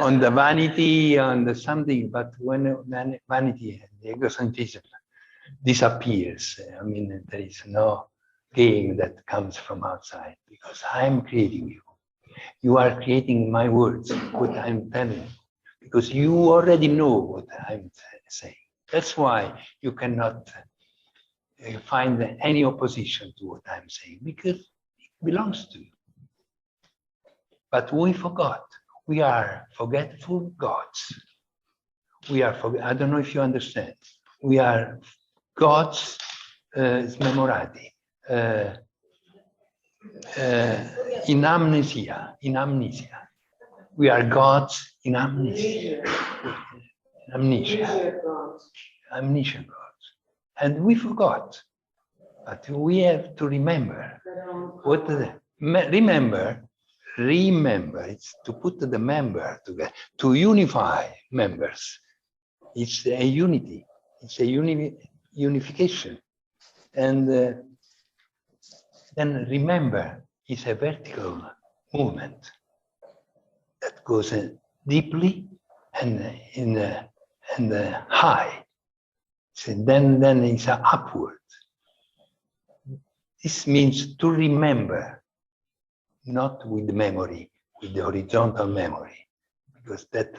on the vanity, on the something. But when vanity and the egocentrism disappears, I mean, there is no game that comes from outside because I'm creating you. You are creating my words, what I'm telling you, because you already know what I'm saying. That's why you cannot find any opposition to what I'm saying, because it belongs to you. But we forgot. We are forgetful gods. We are, I don't know if you understand. We are gods smemorati, in amnesia, We are gods in amnesia. Amnesia gods. And we forgot. But we have to remember. What remember, it's to put the member together, to unify members. It's a unity, it's a unification. And then remember, it's a vertical movement that goes deeply and high. So then it's upward. This means to remember, not with memory, with the horizontal memory, because that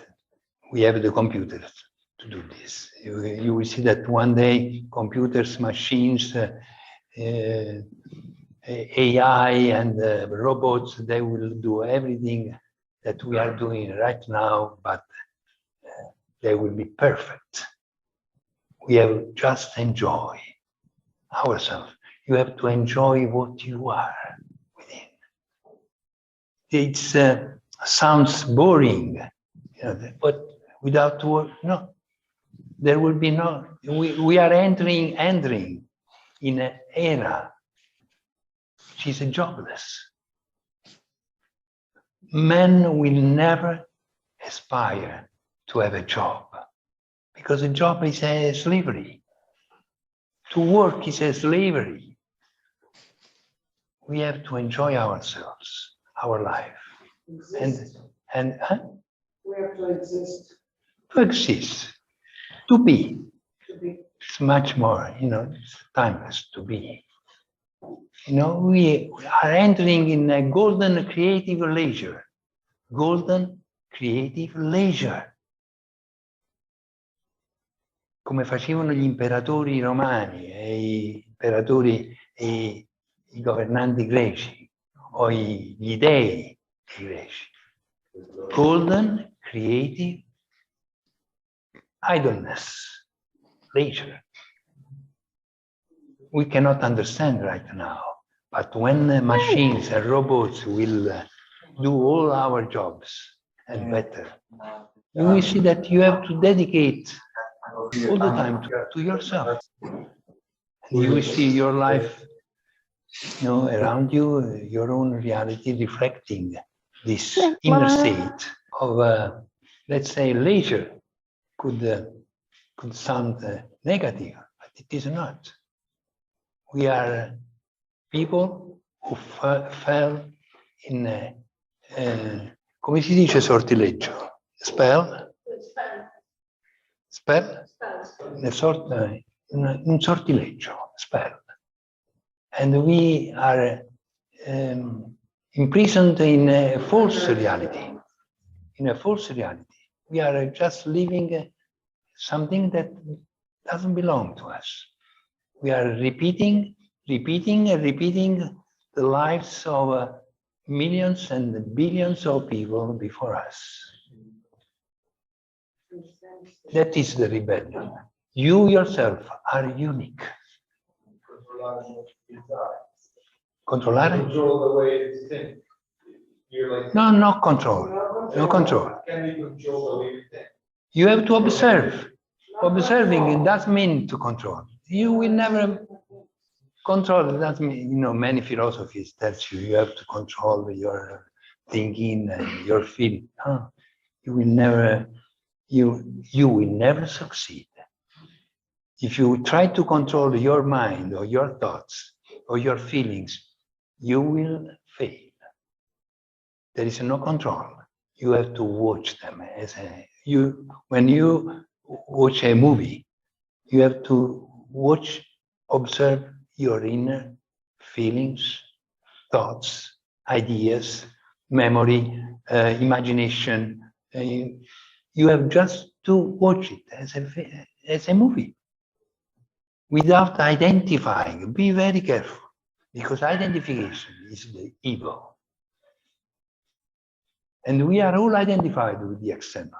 we have the computers to do this. You will see that one day computers, machines, AI and robots, they will do everything that we are doing right now, but they will be perfect. We have just enjoy ourselves. You have to enjoy what you are within. It sounds boring, but without work, no. There will be no. We are entering in an era which is jobless. Men will never aspire to have a job, because a job is a slavery. To work is a slavery. We have to enjoy ourselves, our life, and We have to exist. to exist, to be. To be. It's much more, it's timeless to be. We are entering in a golden creative leisure. Golden creative leisure. Come facevano gli imperatori romani e i imperatori e i governanti greci o gli dei greci. Golden creative idleness, leisure. We cannot understand right now, but when machines and robots will do all our jobs and better, you will see that you have to dedicate all the time to yourself. And you will see your life, around you, your own reality reflecting this inner state of, let's say, leisure. Could sound negative, but it is not. We are people who fell in come si dice sortileggio? Spell? Un sortileggio, spell. And we are imprisoned in a false reality. In a false reality. We are just living something that doesn't belong to us. We are repeating the lives of millions and billions of people before us. That is the rebellion. You yourself are unique. Controllare? Control the way you think. You're like. No, no control. No control. Can you control the way you think? You have to observe. Observing, it doesn't mean to control. You will never control. It doesn't mean, many philosophies tells you have to control your thinking and your feeling. No, you will never succeed. If you try to control your mind or your thoughts or your feelings, you will fail. There is no control. You have to watch them when you watch a movie, you have to observe your inner feelings, thoughts, ideas, memory, imagination. You have just to watch it as as a movie without identifying. Be very careful, because identification is the evil. And we are all identified with the external.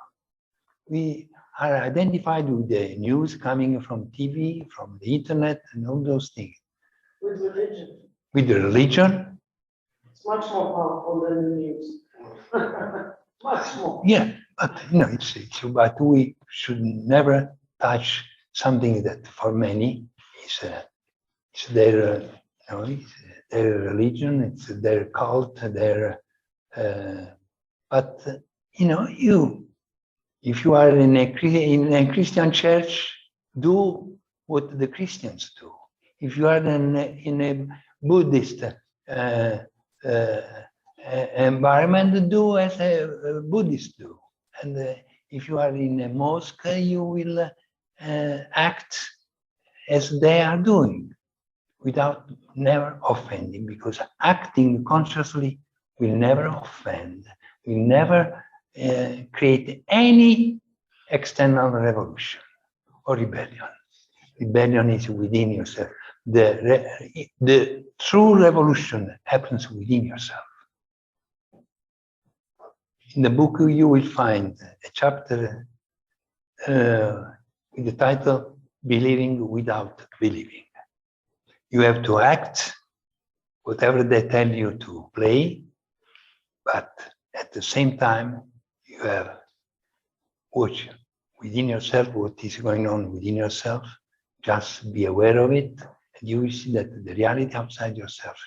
We are identified with the news coming from TV, from the internet, and all those things. With religion, With the religion, it's much more powerful than the news. Much more. yeah, but but we should never touch something that for many is their, it's their religion, it's their cult, their. But if you are in a Christian church, do what the Christians do. If you are in a Buddhist environment, do as a Buddhist do. And if you are in a mosque, you will act as they are doing, without never offending, because acting consciously will never offend, will never create any external revolution or rebellion. Rebellion is within yourself. The true revolution happens within yourself. In the book, you will find a chapter with the title, Believing Without Believing. You have to act whatever they tell you to play, but at the same time, you have watch within yourself what is going on within yourself. Just be aware of it, and you will see that the reality outside yourself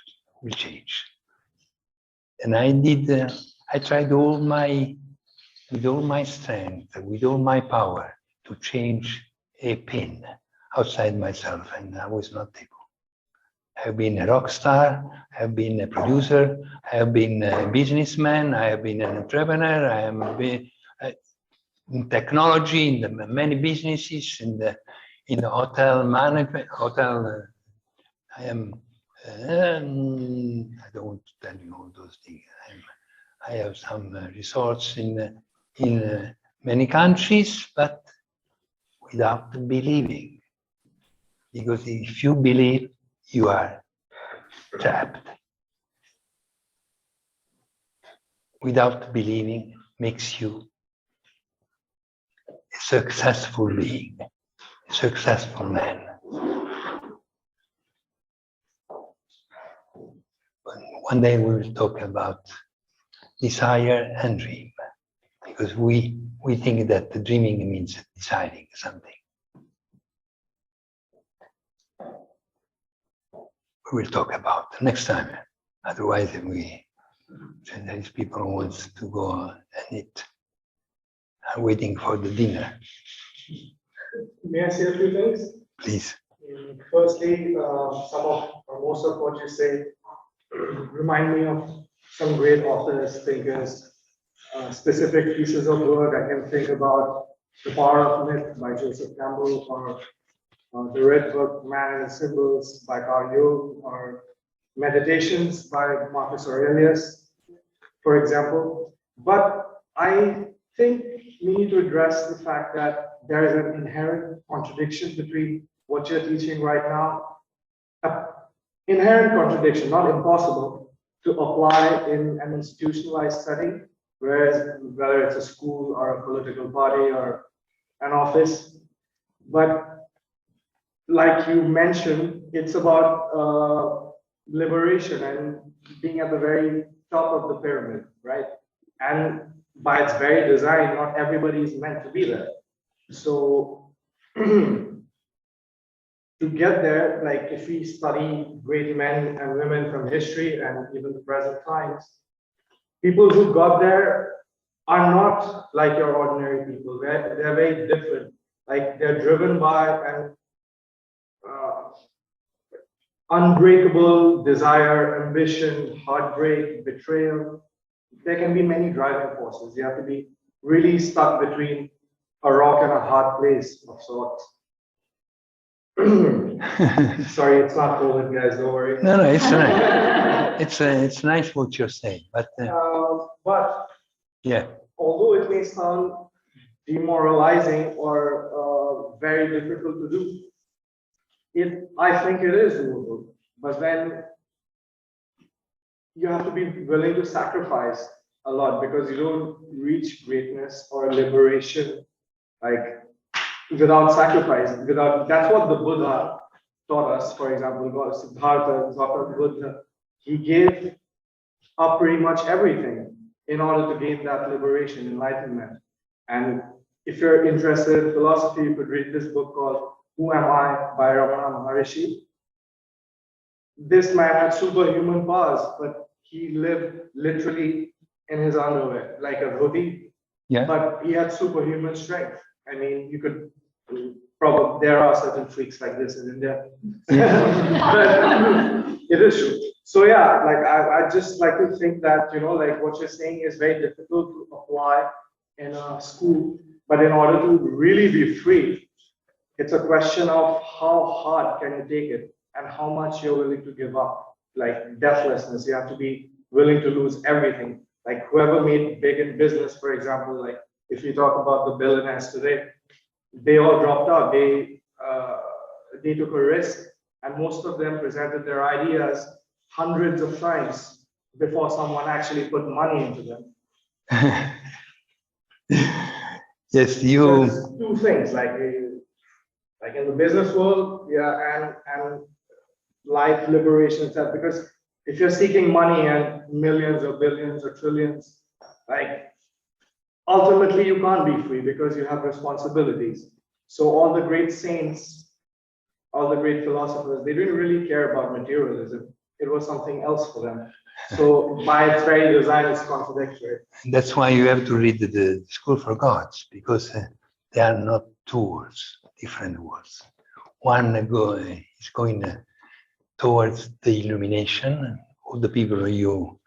will change. And I tried with all my strength, with all my power, to change a pin outside myself, and I was not able. I have been a rock star, I have been a producer, I have been a businessman, I have been an entrepreneur, I have been in technology, in the many businesses, in the hotel management, I am, I don't want to tell you all those things. I have some resorts in many countries, but without believing. Because if you believe, you are trapped. Without believing makes you a successful being, a successful man. One day we will talk about desire and dream, because we think that the dreaming means desiring something. We will talk about next time. Otherwise, there is people who want to go and eat. I'm waiting for the dinner. May I say a few things? Please. Firstly, some of or most of what you say remind me of some great authors, thinkers, specific pieces of work. I can think about The Power of Myth by Joseph Campbell, or The Red Book, Man and Symbols by Carl Jung, or Meditations by Marcus Aurelius, for example. But I think we need to address the fact that there is an inherent contradiction between what you're teaching right now. Inherent contradiction, not impossible, to apply in an institutionalized setting, whereas whether it's a school or a political party or an office. But like you mentioned, it's about liberation and being at the very top of the pyramid, right? And by its very design, not everybody is meant to be there. So to get there, like if we study great men and women from history and even the present times, people who got there are not like your ordinary people. They're very different. Like they're driven by an unbreakable desire, ambition, heartbreak, betrayal. There can be many driving forces. You have to be really stuck between a rock and a hard place of sorts. Sorry, it's not COVID, guys. Don't worry. No, it's nice. It's nice what you're saying, but yeah. Although it may sound demoralizing or very difficult to do. I think it is doable, but then you have to be willing to sacrifice a lot, because you don't reach greatness or liberation like without sacrifice. That's what the Buddha taught us. For example, God, Siddhartha, Gautam Buddha, he gave up pretty much everything in order to gain that liberation, enlightenment. And if you're interested in philosophy, you could read this book called Who Am I by Ramana Maharishi. This man had superhuman powers, but he lived literally in his underwear, like a dhoti. Yeah. But he had superhuman strength. I mean, you could probably, there are certain freaks like this in India. But it is true. So yeah, like I just like to think that, you know, like what you're saying is very difficult to apply in a school, but in order to really be free, it's a question of how hard can you take it and how much you're willing to give up. Like deathlessness, you have to be willing to lose everything. Like whoever made big in business, for example, like if you talk about the billionaires today, they all dropped out. They took a risk, and most of them presented their ideas hundreds of times before someone actually put money into them. Yes, you. There's two things, like in the business world, yeah, and life liberation itself. Because if you're seeking money and millions or billions or trillions, like ultimately you can't be free because you have responsibilities. So all the great saints, all the great philosophers, they didn't really care about materialism. It was something else for them. So by its very design, it's contradictory. That's why you have to read the School for Gods, because they are not two words, different words. One is going towards the illumination. All the people you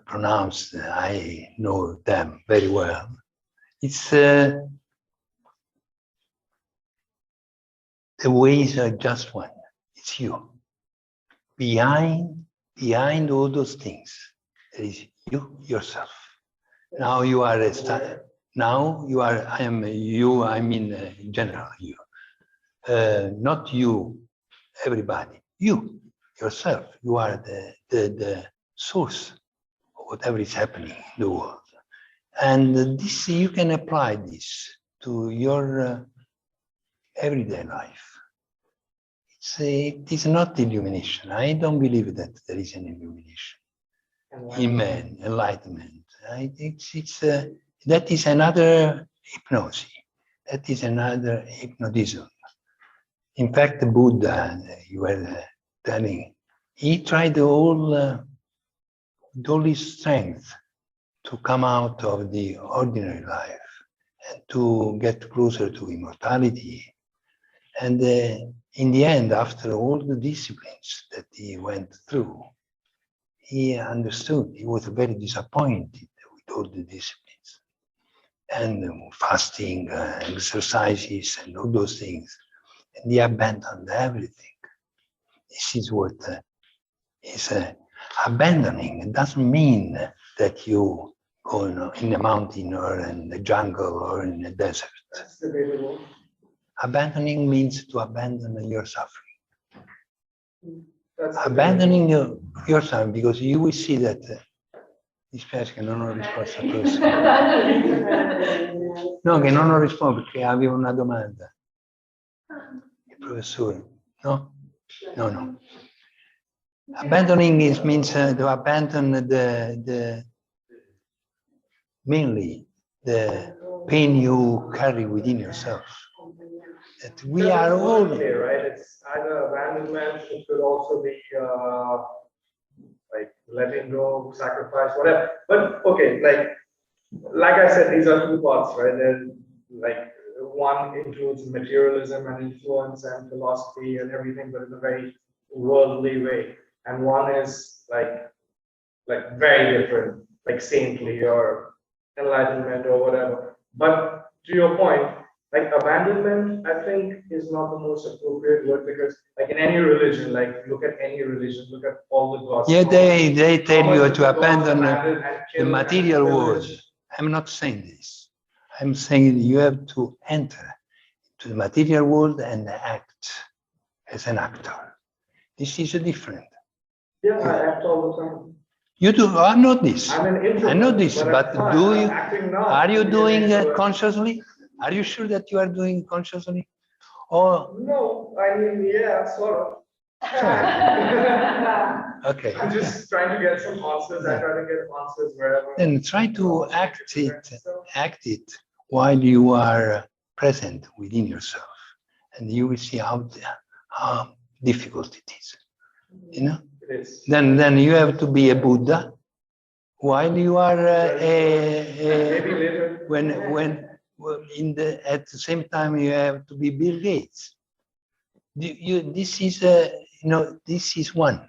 pronounced, I know them very well. It's the ways are just one. It's you. Behind all those things, there is you yourself. Now you are now you are. I am you. I mean, in general, you. Not you, everybody. You yourself. You are the source of whatever is happening in the world, and this you can apply this to your everyday life. It is not illumination. I don't believe that there is an illumination in man, enlightenment. That is another hypnosis. That is another hypnotism. In fact, the Buddha, you were telling, he tried with all his strength to come out of the ordinary life and to get closer to immortality. And in the end, after all the disciplines that he went through, he understood. He was very disappointed with all the disciplines and fasting, exercises, and all those things. And he abandoned everything. This is what is abandoning. It doesn't mean that you go in a mountain or in the jungle or in a desert. That's debatable. Abandoning means to abandon your suffering. That's Abandoning your suffering, because you will see that dispiace che non ho risposto a questo. No, che non ho risposto perché avevo una domanda. Il professore, no? No. Abandoning means to abandon mainly the pain you carry within yourself. That we are all here, right? It's either abandonment, it could also be like letting go, sacrifice, whatever. But okay, like I said, these are two parts, right? There's like one includes materialism and influence and philosophy and everything, but in a very worldly way. And one is like very different, like saintly or enlightenment or whatever. But to your point, like abandonment, I think is not the most appropriate word, because like in any religion, like look at any religion, look at all the gods. Yeah, they tell you to abandon the material world. I'm not saying this. I'm saying you have to enter to the material world and act as an actor. This is different. Yeah, I act all the time. You do, I know this. I'm an introvert. I know this, but I'm do I'm you, acting now are you to be an doing it introvert. consciously? Are you sure that you are doing consciously? Or, No, I mean, yeah, sort of. okay. I'm just trying to get some answers. I try to get answers wherever. Then try to act it while you are present within yourself. And you will see how difficult it is. You know? It is. Then you have to be a Buddha while you are Maybe later. at the same time you have to be Bill Gates. This is this is one.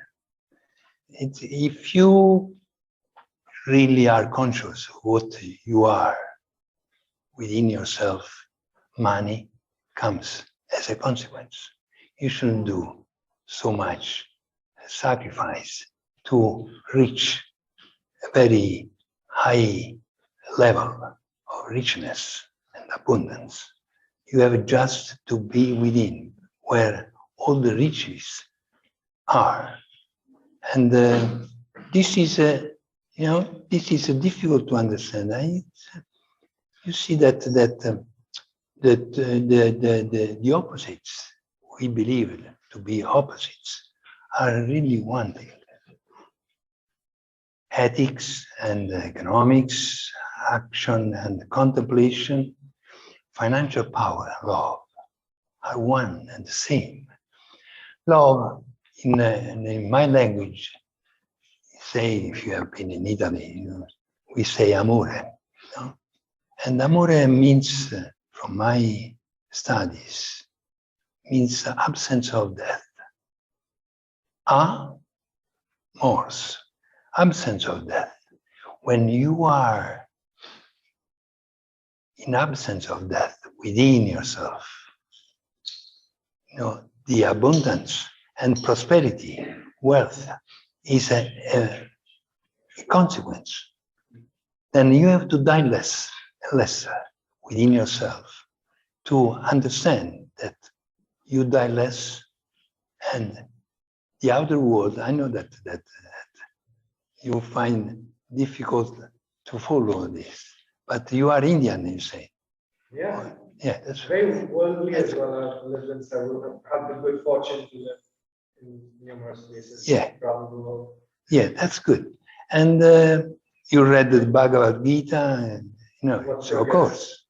If you really are conscious of what you are within yourself, money comes as a consequence. You shouldn't do so much sacrifice to reach a very high level of richness and abundance. You have just to be within where all the riches are. And this is this is difficult to understand. You see that the opposites we believe to be opposites are really one thing. Ethics and economics, action and contemplation, financial power, love are one and the same. Love, in my language, say, if you have been in Italy, we say amore. And amore means, from my studies, means absence of death. Mors, absence of death. When you are in absence of death within yourself, the abundance and prosperity, wealth is a consequence. Then you have to die lesser within yourself to understand that you die less, and the outer world, I know that you find difficult to follow this, but you are Indian, you say. Yeah. Yeah, that's Very worldly as well. I've lived in several, have the good fortune to live in numerous places. Yeah. Around the world. Yeah, that's good. And you read the Bhagavad Gita, so of course.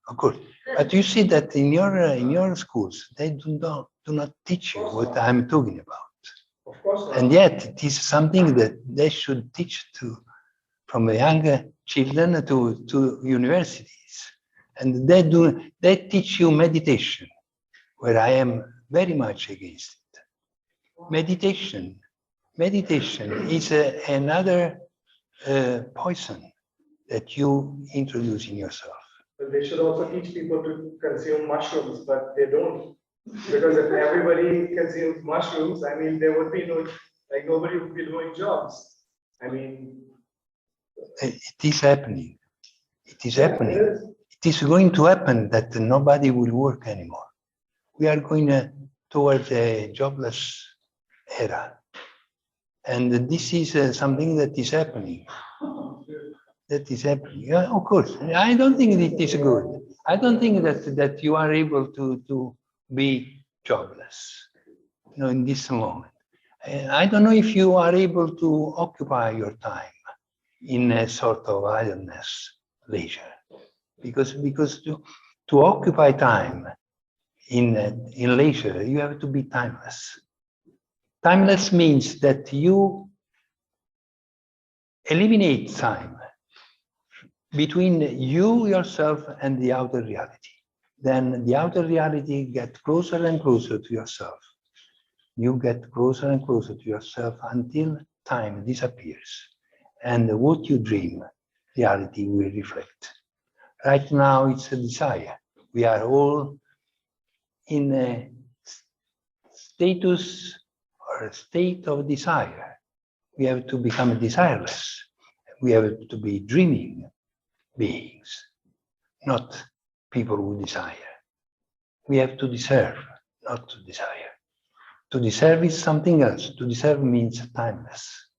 But you see that in your schools, they do not teach you what I'm talking about. Of course not. And yet it is something that they should teach from the younger children to universities. And they teach you meditation, where I am very much against it. Meditation is another poison that you introduce in yourself. But they should also teach people to consume mushrooms, but they don't. Because if everybody consumes mushrooms, I mean, there would be nobody would be doing jobs. I mean, it is happening. It is happening. It is. It is going to happen that nobody will work anymore. We are going towards a jobless era. And this is something that is happening. That is happening. Yeah, of course. I don't think it is good. I don't think that you are able to be jobless, in this moment. I don't know if you are able to occupy your time in a sort of idleness, leisure, because to occupy time in leisure, you have to be timeless. Timeless means that you eliminate time between you, yourself, and the outer reality. Then the outer reality gets closer and closer to yourself. You get closer and closer to yourself until time disappears. And what you dream, reality will reflect. Right now, it's a desire. We are all in a status or a state of desire. We have to become desireless. We have to be dreaming beings, not people who desire. We have to deserve, not to desire. To deserve is something else. To deserve means timeless,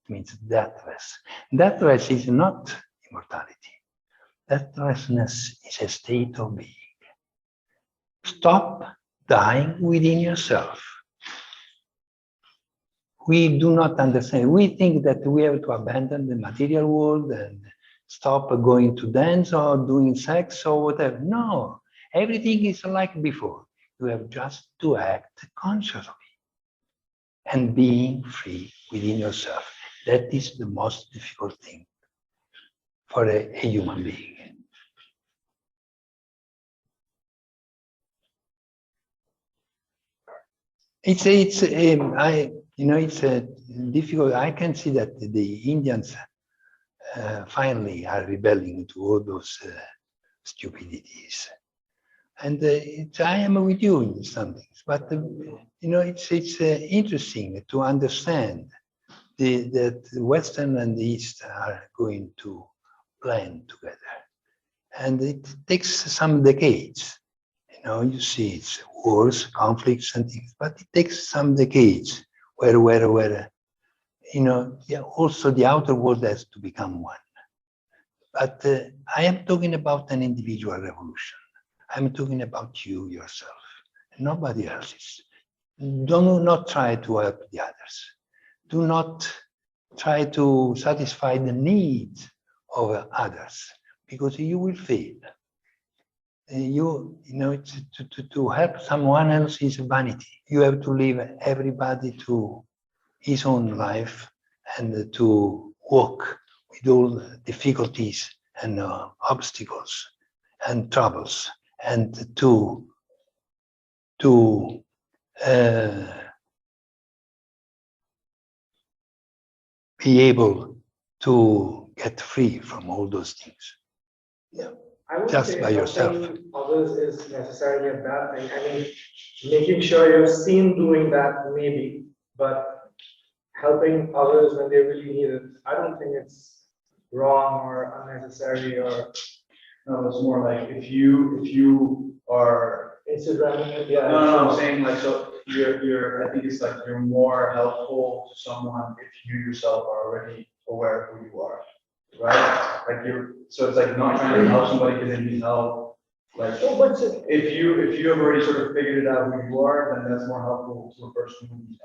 means deathless. Deathless is not immortality. Deathlessness is a state of being. Stop dying within yourself. We do not understand. We think that we have to abandon the material world and stop going to dance or doing sex or whatever. No, everything is like before. You have just to act consciously and being free within yourself. That is the most difficult thing for a human being. It's difficult. I can see that the Indians finally are rebelling to all those stupidities. And I am with you in some things, but it's interesting to understand that the Western and the East are going to blend together, and it takes some decades. You see, it's wars, conflicts, and things, but it takes some decades where also the outer world has to become one. But I am talking about an individual revolution. I'm talking about you yourself, and nobody else's. Do not try to help the others. Do not try to satisfy the needs of others, because you will fail. To help someone else is vanity. You have to leave everybody to his own life and to walk with all the difficulties and obstacles and troubles, and to be able to get free from all those things. Yeah. I would Just say by yourself. helping others is necessarily a bad thing. I mean, making sure you're seen doing that, maybe, but helping others when they really need it, I don't think it's wrong or unnecessary or. No, it's more like if you are. Instagramming, yeah. No, I'm saying like, so I think it's like you're more helpful to someone if you yourself are already aware of who you are, right? Like so it's like not trying to help somebody because they need help. Like, if you have already sort of figured it out who you are, then that's more helpful to a person who needs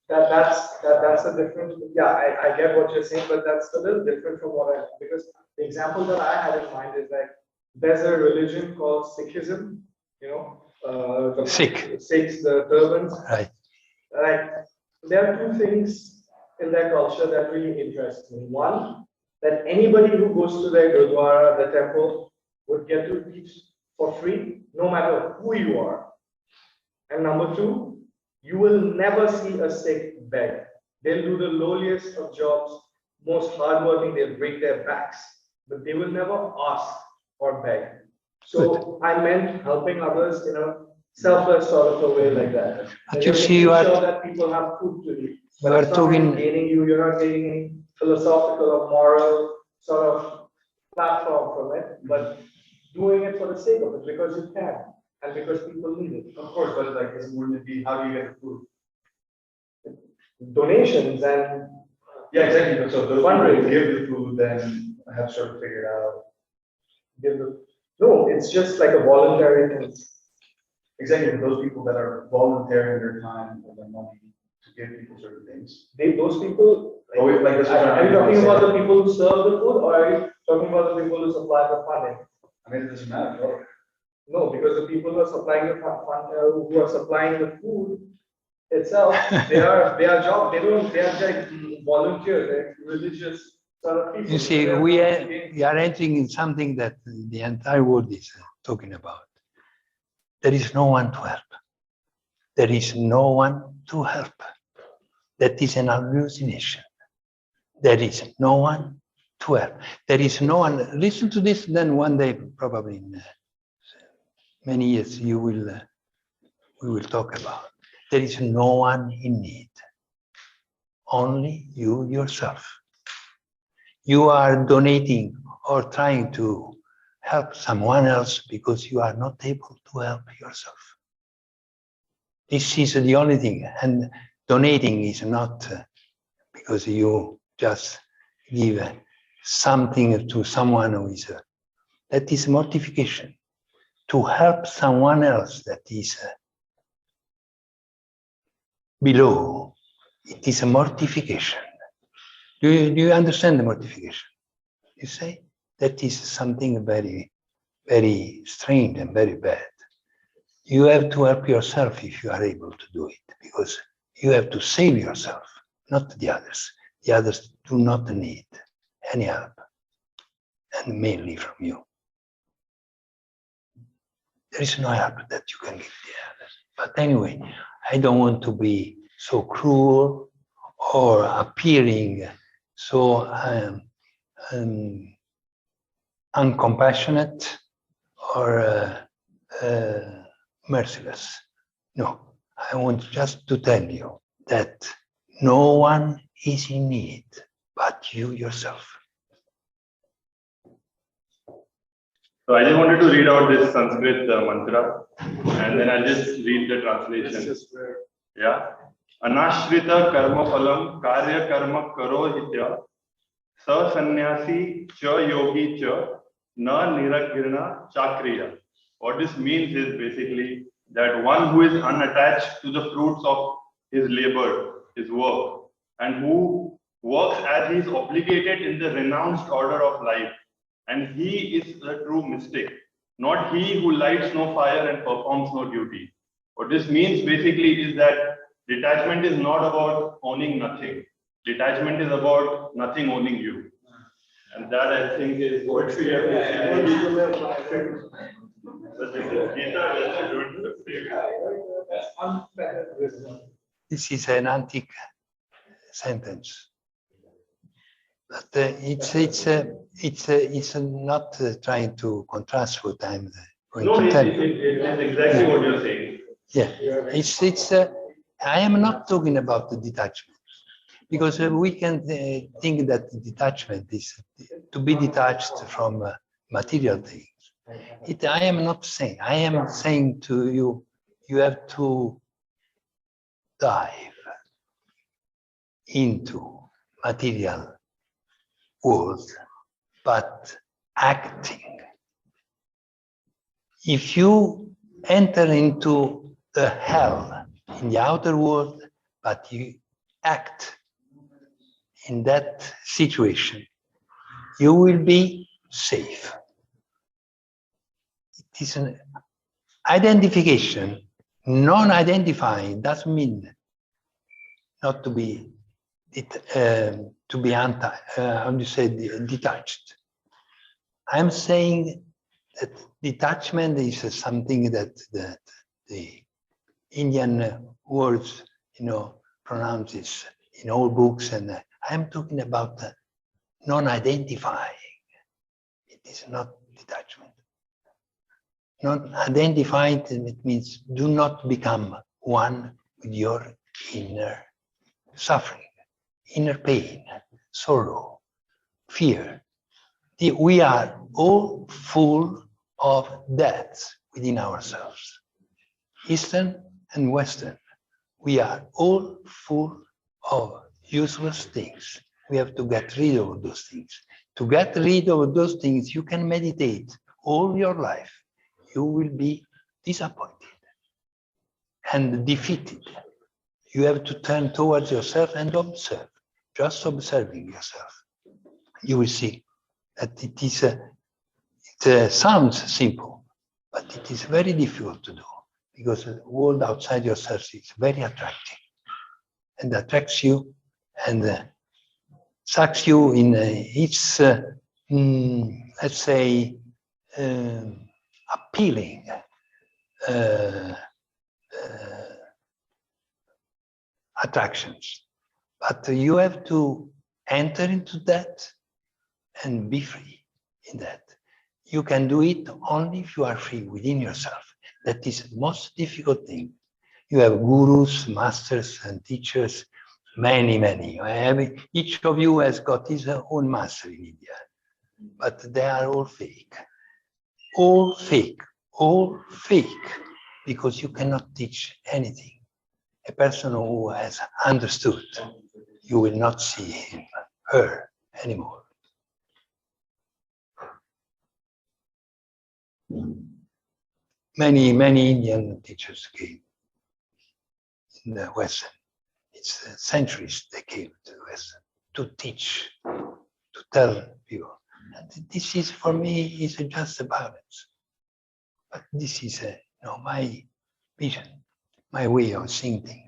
help. That's a different, yeah, I get what you're saying, but that's a little different from because the example that I had in mind is like, there's a religion called Sikhism, the Sikhs, the turbans. Right. Like, there are two things in their culture that really interest me. One, that anybody who goes to their Gurdwara, the temple, would get to eat for free, no matter who you are. And number two, you will never see a Sikh beg. They'll do the lowliest of jobs, most hardworking, they'll break their backs, but they will never ask or beg. So I meant helping others in a selfless sort of a way like that. But you're you see, making sure that people have food to eat. But it's not really gaining you, you're not gaining any philosophical or moral sort of platform from it, but doing it for the sake of it, because you can, and because people need it. Of course, but like, wouldn't it be, how do you get the food? Donations and. Yeah, exactly, so those people who give the food then have sort of figured out. No, it's just like a voluntary thing. Exactly, those people that are volunteering their time and their money to give people certain things. Those people, Are you talking about the people who serve the food, or are you talking about the people who supply the funding? I mean, it doesn't matter. No, because the people who are supplying the who are supplying the food itself, they are like volunteers, they're religious sort of people. You see, we are entering in something that the entire world is talking about. There is no one to help. There is no one to help. That is an hallucination. There is no one to help. There is no one. Listen to this, then one day, probably in many years, we will talk about. There is no one in need. Only you yourself. You are donating or trying to help someone else because you are not able to help yourself. This is the only thing. And donating is not because you just give something to someone who is, that is mortification. To help someone else that is below, it is a mortification. Do you understand the mortification? You say that is something very, very strange and very bad. You have to help yourself if you are able to do it, because you have to save yourself, not the others. The others do not need any help, and mainly from you. There is no help that you can give the others. But anyway, I don't want to be so cruel or appearing so uncompassionate or merciless. No, I want just to tell you that no one is in need but you yourself. So I just wanted to read out this Sanskrit mantra, and then I'll just read the translation. Yeah. Anashrita karma phalam karya karma karohitya sa sannyasi cha yogi cha na niragirna chakriya. What this means is basically that one who is unattached to the fruits of his labor, his work, and who works as he is obligated in the renounced order of life. And he is the true mystic, not he who lights no fire and performs no duty. What this means basically is that detachment is not about owning nothing. Detachment is about nothing owning you. And that I think is what we have to This is an antique sentence. But it's not trying to contrast what I'm going to tell you. It's exactly what you're saying. Yeah, I am not talking about the detachment, because we can think that detachment is to be detached from material things. I am not saying. I am saying to you, you have to dive into material world, but acting. If you enter into the hell in the outer world, but you act in that situation, you will be safe. It is an identification. Non-identifying doesn't mean not to be detached. I'm saying that detachment is something that the Indian words, pronounces in all books, and I'm talking about non-identifying. It is not detachment. Non-identified, it means do not become one with your inner suffering, inner pain, sorrow, fear. We are all full of deaths within ourselves, Eastern and Western. We are all full of useless things. We have to get rid of those things. To get rid of those things, you can meditate all your life. You will be disappointed and defeated. You have to turn towards yourself and observe. Just observing yourself, you will see that it sounds simple, but it is very difficult to do, because the world outside yourself is very attractive and attracts you and sucks you in its, let's say, appealing attractions. But you have to enter into that and be free in that. You can do it only if you are free within yourself. That is the most difficult thing. You have gurus, masters, and teachers, many. Each of you has got his own master in India, but they are all fake. all fake, because you cannot teach anything. A person who has understood, you will not see him, her anymore. Many Indian teachers came in the Western. It's centuries they came to the Western to teach, to tell people. And this is, for me, is just a balance. But this is my vision, my way of seeing things.